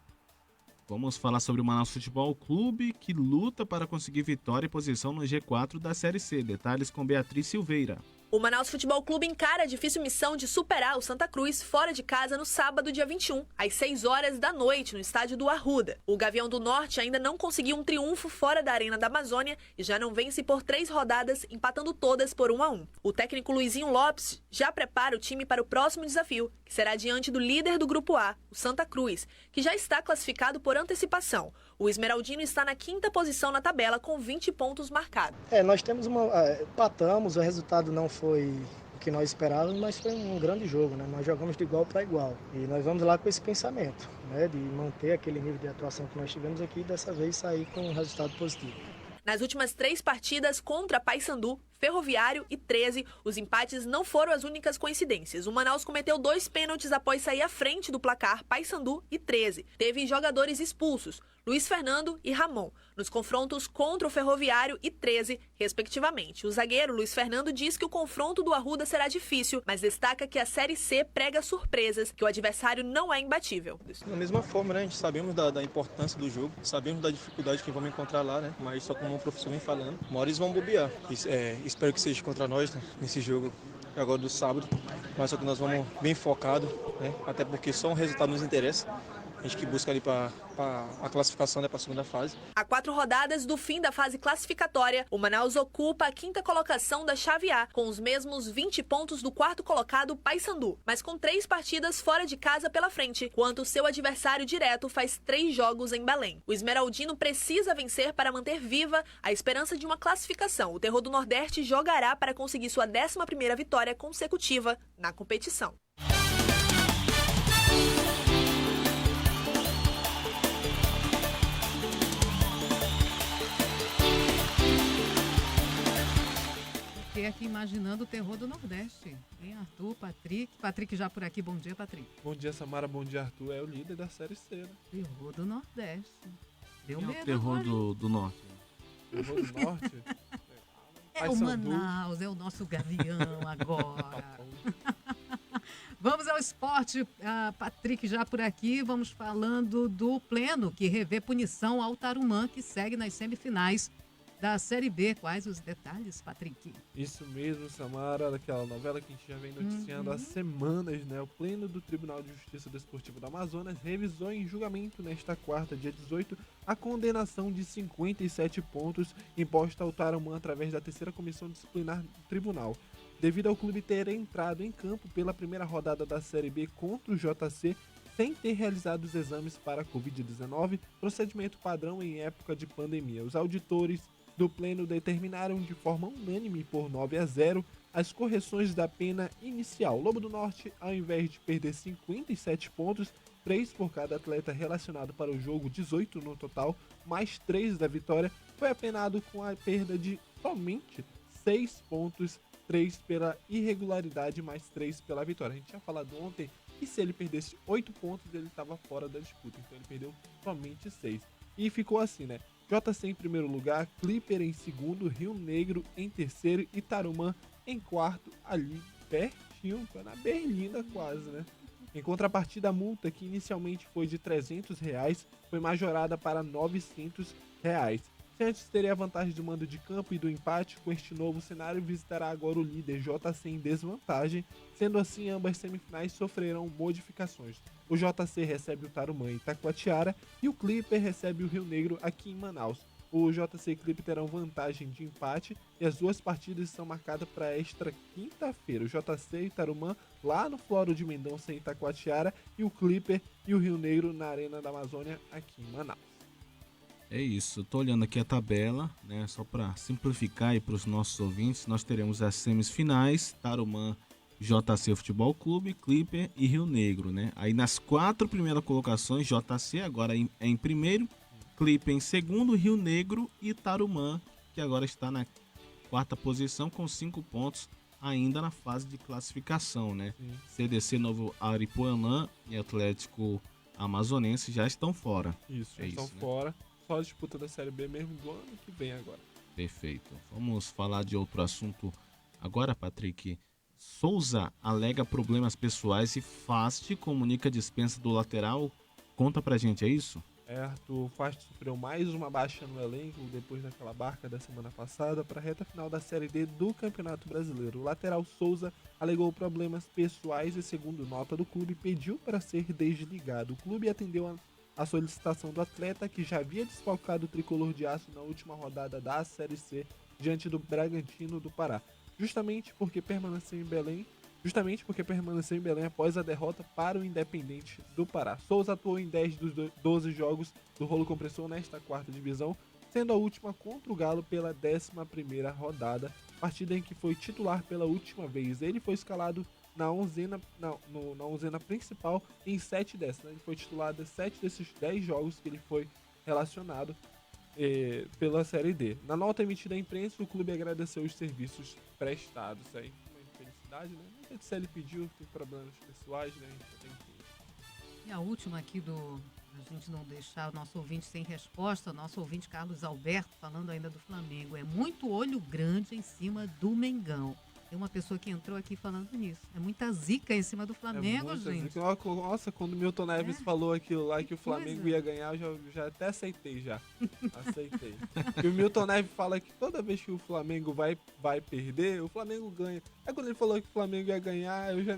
Vamos falar sobre o Manaus Futebol Clube, que luta para conseguir vitória e posição no G4 da Série C. Detalhes com Beatriz Silveira. O Manaus Futebol Clube encara a difícil missão de superar o Santa Cruz fora de casa no sábado, dia 21, às 6 horas da noite, no estádio do Arruda. O Gavião do Norte ainda não conseguiu um triunfo fora da Arena da Amazônia e já não vence por 3 rodadas, empatando todas por 1-1. O técnico Luizinho Lopes já prepara o time para o próximo desafio, que será diante do líder do Grupo A, o Santa Cruz, que já está classificado por antecipação. O Esmeraldino está na 5ª posição na tabela, com 20 pontos marcados. Nós temos empatamos, o resultado não foi o que nós esperávamos, mas foi um grande jogo, né? Nós jogamos de igual para igual e nós vamos lá com esse pensamento, né? De manter aquele nível de atuação que nós tivemos aqui e dessa vez sair com um resultado positivo. Nas últimas 3 partidas contra Paysandu, Ferroviário e 13, os empates não foram as únicas coincidências. O Manaus cometeu 2 pênaltis após sair à frente do placar Paysandu e 13. Teve jogadores expulsos, Luiz Fernando e Ramon, nos confrontos contra o Ferroviário e 13, respectivamente. O zagueiro Luiz Fernando diz que o confronto do Arruda será difícil, mas destaca que a Série C prega surpresas, que o adversário não é imbatível. Da mesma forma, né? A gente sabemos da importância do jogo, sabemos da dificuldade que vamos encontrar lá, né? Mas só como o professor vem falando, uma hora eles vão bobear. Espero que seja contra nós, né? Nesse jogo agora do sábado, mas só que nós vamos bem focados, né? Até porque só um resultado nos interessa. A gente que busca ali para a classificação, né, para a segunda fase. A 4 rodadas do fim da fase classificatória, o Manaus ocupa a 5ª colocação da chave A, com os mesmos 20 pontos do 4º colocado Paysandu, mas com 3 partidas fora de casa pela frente, enquanto seu adversário direto faz 3 jogos em Belém. O Esmeraldino precisa vencer para manter viva a esperança de uma classificação. O Terror do Nordeste jogará para conseguir sua 11ª vitória consecutiva na competição. Fiquei aqui imaginando o Terror do Nordeste. Hein, Arthur, Patrick. Patrick já por aqui. Bom dia, Patrick. Bom dia, Samara. Bom dia, Arthur. É o líder da Série C, né? Terror do Nordeste. Deu Quem é medo o Terror agora, do Norte? Eu vou do norte. É o Manaus, é o nosso gavião agora. Vamos ao esporte. Patrick já por aqui. Vamos falando do Pleno, que revê punição ao Tarumã, que segue nas semifinais da Série B. Quais os detalhes, Patrick? Isso mesmo, Samara, daquela novela que a gente já vem noticiando há semanas, né? O Pleno do Tribunal de Justiça Desportiva do Amazonas revisou em julgamento nesta quarta, dia 18, a condenação de 57 pontos imposta ao Tarumã através da terceira comissão disciplinar do tribunal. Devido ao clube ter entrado em campo pela primeira rodada da Série B contra o JC, sem ter realizado os exames para a Covid-19, procedimento padrão em época de pandemia. Os auditores do Pleno determinaram de forma unânime por 9-0 as correções da pena inicial. Lobo do Norte, ao invés de perder 57 pontos, 3 por cada atleta relacionado para o jogo, 18 no total, mais 3 da vitória, foi apenado com a perda de somente 6 pontos, 3 pela irregularidade, mais 3 pela vitória. A gente tinha falado ontem que se ele perdesse 8 pontos, ele estava fora da disputa, então ele perdeu somente 6. E ficou assim, né? JC em primeiro lugar, Clipper em segundo, Rio Negro em terceiro e Tarumã em quarto, ali pertinho, na berlinda quase, né? Em contrapartida, a multa, que inicialmente foi de R$300, foi majorada para R$900. Se antes teria a vantagem do mando de campo e do empate, com este novo cenário visitará agora o líder JC em desvantagem. Sendo assim, ambas semifinais sofrerão modificações. O JC recebe o Tarumã em Itacoatiara e o Clipper recebe o Rio Negro aqui em Manaus. O JC e Clipper terão vantagem de empate e as duas partidas são marcadas para esta quinta-feira. O JC e Tarumã lá no Floro de Mendonça em Itacoatiara e o Clipper e o Rio Negro na Arena da Amazônia aqui em Manaus. É isso, eu tô olhando aqui a tabela, né, só para simplificar aí para os nossos ouvintes, nós teremos as semifinais, Tarumã, JC Futebol Clube, Clipper e Rio Negro, né? Aí nas 4 primeiras colocações, JC agora é em primeiro, Clipper em segundo, Rio Negro e Tarumã, que agora está na 4ª posição com 5 pontos, ainda na fase de classificação, né? CDC Novo Aripuanã e Atlético Amazonense já estão fora. Isso, já estão fora. Só a disputa da Série B mesmo do ano que vem agora. Perfeito. Vamos falar de outro assunto agora, Patrick. Souza alega problemas pessoais e Fast comunica a dispensa do lateral. Conta pra gente, é isso? O Fast sofreu mais uma baixa no elenco depois daquela barca da semana passada para a reta final da Série D do Campeonato Brasileiro. O lateral Souza alegou problemas pessoais e, segundo nota do clube, pediu para ser desligado. O clube atendeu a solicitação do atleta, que já havia desfalcado o tricolor de aço na última rodada da Série C diante do Bragantino do Pará, justamente porque permaneceu em Belém após a derrota para o Independente do Pará. Souza atuou em 10 dos 12 jogos do rolo compressor nesta 4ª divisão, sendo a última contra o Galo pela 11ª rodada, partida em que foi titular pela última vez. Ele foi escalado na onzena principal em 7 dessas. Ele foi titular de 7 desses 10 jogos que ele foi relacionado pela Série D. Na nota emitida à imprensa, o clube agradeceu os serviços prestados. Aí, uma infelicidade, né? Não sei se ele pediu, tem problemas pessoais, né? A gente tem que... E a última aqui a gente não deixar o nosso ouvinte sem resposta, o nosso ouvinte Carlos Alberto, falando ainda do Flamengo. É muito olho grande em cima do Mengão. Tem uma pessoa que entrou aqui falando nisso. É muita zica em cima do Flamengo, gente. Zica. Nossa, quando o Milton Neves falou aquilo lá que o Flamengo ia ganhar, eu já até aceitei já. Aceitei. E o Milton Neves fala que toda vez que o Flamengo vai perder, o Flamengo ganha. Aí quando ele falou que o Flamengo ia ganhar, eu já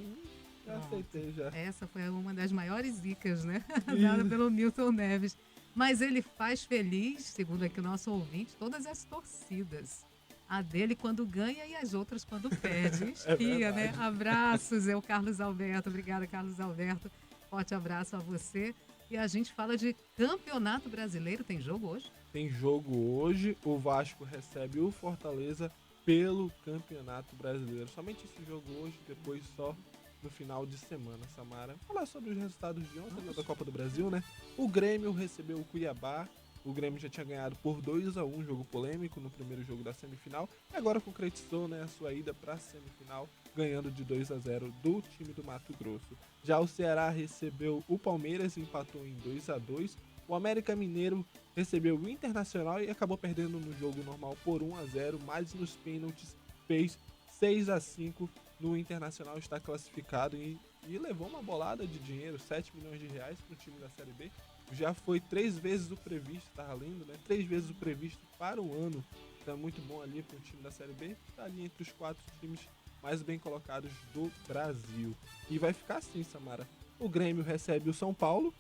aceitei já. Essa foi uma das maiores zicas, né? Dada pelo Milton Neves. Mas ele faz feliz, segundo aqui o nosso ouvinte, todas as torcidas. A dele quando ganha e as outras quando perde. Espia, né? Abraços, o Carlos Alberto. Obrigada, Carlos Alberto. Forte abraço a você. E a gente fala de Campeonato Brasileiro. Tem jogo hoje? Tem jogo hoje. O Vasco recebe o Fortaleza pelo Campeonato Brasileiro. Somente esse jogo hoje, depois só no final de semana, Samara. Vou falar sobre os resultados de ontem da Copa do Brasil, né? O Grêmio recebeu o Cuiabá. O Grêmio já tinha ganhado por 2-1, jogo polêmico no primeiro jogo da semifinal. E agora concretizou, né, a sua ida para a semifinal, ganhando de 2-0 do time do Mato Grosso. Já o Ceará recebeu o Palmeiras e empatou em 2-2. O América Mineiro recebeu o Internacional e acabou perdendo no jogo normal por 1-0, mas nos pênaltis fez 6-5 no Internacional, está classificado e levou uma bolada de dinheiro, 7 milhões de reais para o time da Série B. Já foi 3 vezes o previsto, tá lindo, né? 3 vezes o previsto para o ano. Então é muito bom ali para o time da Série B. Está ali entre os 4 times mais bem colocados do Brasil. E vai ficar assim, Samara. O Grêmio recebe o São Paulo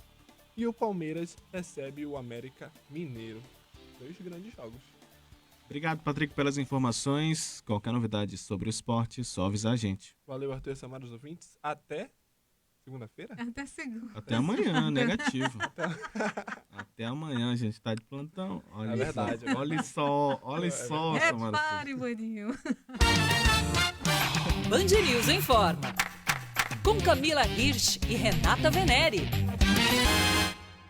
e o Palmeiras recebe o América Mineiro. 2 grandes jogos. Obrigado, Patrick, pelas informações. Qualquer novidade sobre o esporte, só avisar a gente. Valeu, Arthur e Samara, os ouvintes. Até segunda-feira? Até segunda. Até amanhã, negativo. Até amanhã, a gente tá de plantão. Olha, é verdade. Olha só, Samara. Repare, maninho. Band News informa. Com Camila Hirsch e Renata Venere.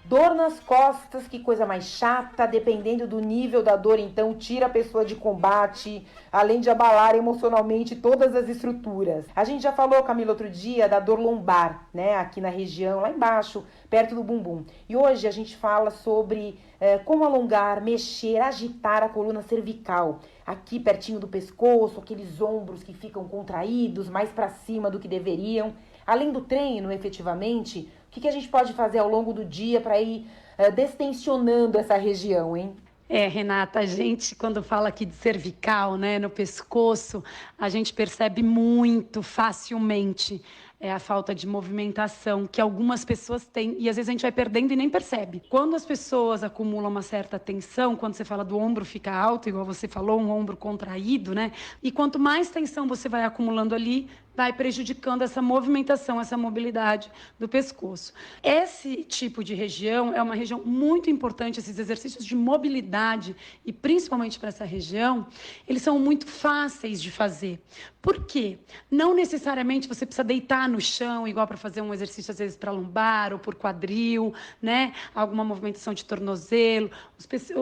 Dor nas costas, que coisa mais chata, dependendo do nível da dor, então tira a pessoa de combate, além de abalar emocionalmente todas as estruturas. A gente já falou, Camila, outro dia da dor lombar, né, aqui na região, lá embaixo, perto do bumbum. E hoje a gente fala sobre como alongar, mexer, agitar a coluna cervical, aqui pertinho do pescoço, aqueles ombros que ficam contraídos, mais para cima do que deveriam. Além do treino, efetivamente, o que a gente pode fazer ao longo do dia para ir destensionando essa região, hein? Renata, a gente, quando fala aqui de cervical, né, no pescoço, a gente percebe muito facilmente a falta de movimentação que algumas pessoas têm e às vezes a gente vai perdendo e nem percebe. Quando as pessoas acumulam uma certa tensão, quando você fala do ombro fica alto, igual você falou, um ombro contraído, né? E quanto mais tensão você vai acumulando ali, vai prejudicando essa movimentação, essa mobilidade do pescoço. Esse tipo de região é uma região muito importante, esses exercícios de mobilidade, e principalmente para essa região, eles são muito fáceis de fazer. Por quê? Não necessariamente você precisa deitar no chão, igual para fazer um exercício, às vezes, para lombar ou por quadril, né? Alguma movimentação de tornozelo.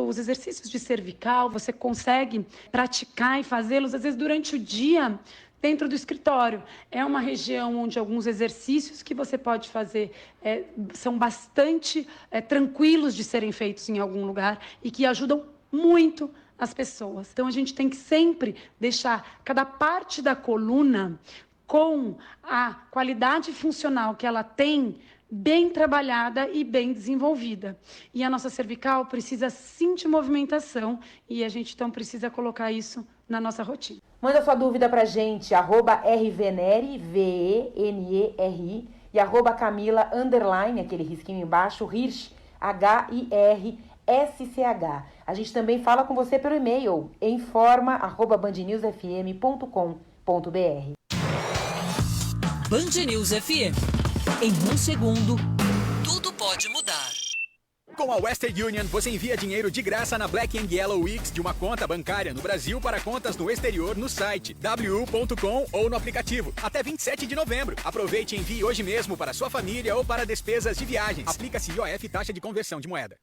Os exercícios de cervical, você consegue praticar e fazê-los, às vezes, durante o dia, dentro do escritório. É uma região onde alguns exercícios que você pode fazer são bastante tranquilos de serem feitos em algum lugar e que ajudam muito as pessoas. Então, a gente tem que sempre deixar cada parte da coluna com a qualidade funcional que ela tem bem trabalhada e bem desenvolvida. E a nossa cervical precisa sim de movimentação e a gente então precisa colocar isso na nossa rotina. Manda sua dúvida pra gente, @rveneri, VENERI, e @Camila, aquele risquinho embaixo, Hirsch, HIRSCH. A gente também fala com você pelo e-mail, informa@bandnewsfm.com.br. Band News FM. Em um segundo, tudo pode mudar. Com a Western Union, você envia dinheiro de graça na Black & Yellow Weeks de uma conta bancária no Brasil para contas no exterior no site wu.com ou no aplicativo. Até 27 de novembro. Aproveite e envie hoje mesmo para sua família ou para despesas de viagens. Aplica-se IOF, taxa de conversão de moeda.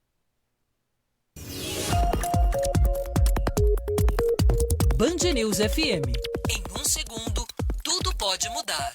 Band News FM. Em um segundo, tudo pode mudar.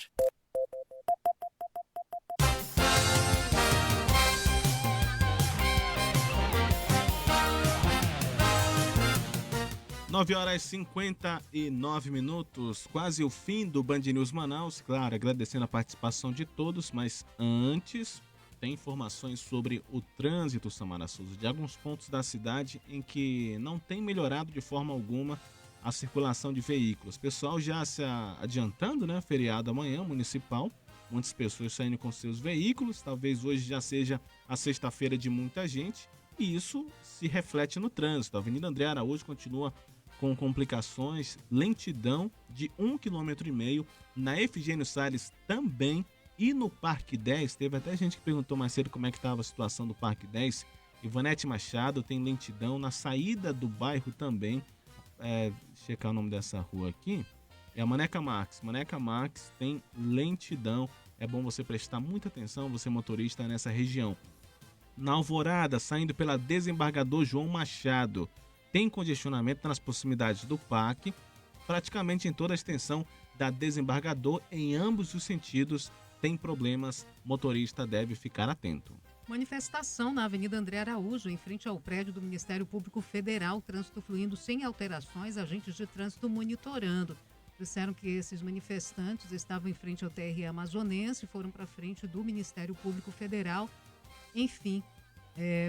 Nove horas e 59 minutos, quase o fim do Band News Manaus. Claro, agradecendo a participação de todos, mas antes tem informações sobre o trânsito, Samara Souza, de alguns pontos da cidade em que não tem melhorado de forma alguma a circulação de veículos. Pessoal já se adiantando, né? Feriado amanhã, municipal. Muitas pessoas saindo com seus veículos. Talvez hoje já seja a sexta-feira de muita gente. E isso se reflete no trânsito. A Avenida André Araújo continua com complicações, lentidão de 1,5 km. Na Efigênio Salles também. E no Parque 10, teve até gente que perguntou mais cedo como é que estava a situação do Parque 10. Ivanete Machado tem lentidão. Na saída do bairro também. Checar o nome dessa rua aqui. É a Maneca Marques. Maneca Marques tem lentidão. É bom você prestar muita atenção, você motorista, nessa região. Na Alvorada, saindo pela Desembargador João Machado, tem congestionamento nas proximidades do parque, praticamente em toda a extensão da Desembargador, em ambos os sentidos, tem problemas, motorista deve ficar atento. Manifestação na Avenida André Araújo, em frente ao prédio do Ministério Público Federal, trânsito fluindo sem alterações, agentes de trânsito monitorando. Disseram que esses manifestantes estavam em frente ao TRE Amazonense, foram para frente do Ministério Público Federal. Enfim,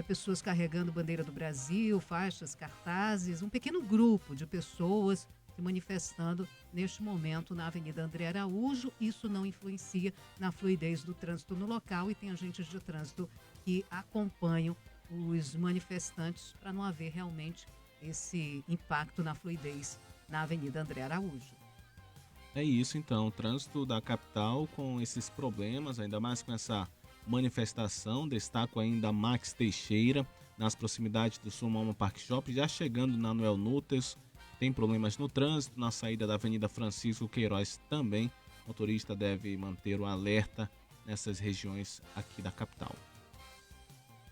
pessoas carregando bandeira do Brasil, faixas, cartazes, um pequeno grupo de pessoas se manifestando neste momento na Avenida André Araújo. Isso não influencia na fluidez do trânsito no local e tem agentes de trânsito que acompanham os manifestantes para não haver realmente esse impacto na fluidez na Avenida André Araújo. É isso então, o trânsito da capital com esses problemas, ainda mais com essa manifestação. Destaco ainda Max Teixeira, nas proximidades do Sumoma Park Shop, já chegando na Noel Nutes. Tem problemas no trânsito, na saída da Avenida Francisco Queiroz também. O motorista deve manter o alerta nessas regiões aqui da capital.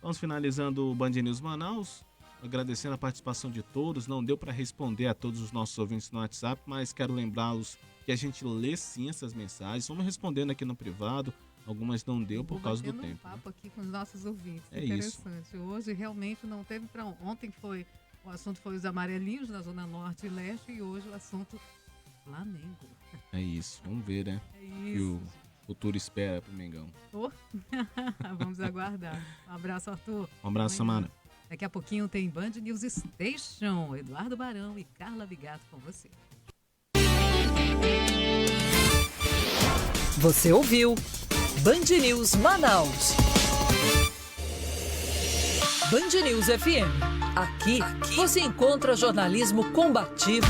Vamos finalizando o Band News Manaus, agradecendo a participação de todos. Não deu para responder a todos os nossos ouvintes no WhatsApp, mas quero lembrá-los que a gente lê sim essas mensagens. Vamos respondendo aqui no privado. Algumas não deu por causa do tempo. Um papo aqui com os nossos ouvintes. É interessante. Isso. Hoje realmente não teve para ontem o assunto foi os amarelinhos na Zona Norte e Leste e hoje o assunto Flamengo. É isso. Vamos ver, né? É que isso. o futuro espera pro Mengão. Oh. Vamos aguardar. Um abraço, Arthur. Um abraço, Samara. Daqui a pouquinho tem Band News Station. Eduardo Barão e Carla Bigato com você. Você ouviu Band News Manaus. Band News FM. Aqui você encontra jornalismo combativo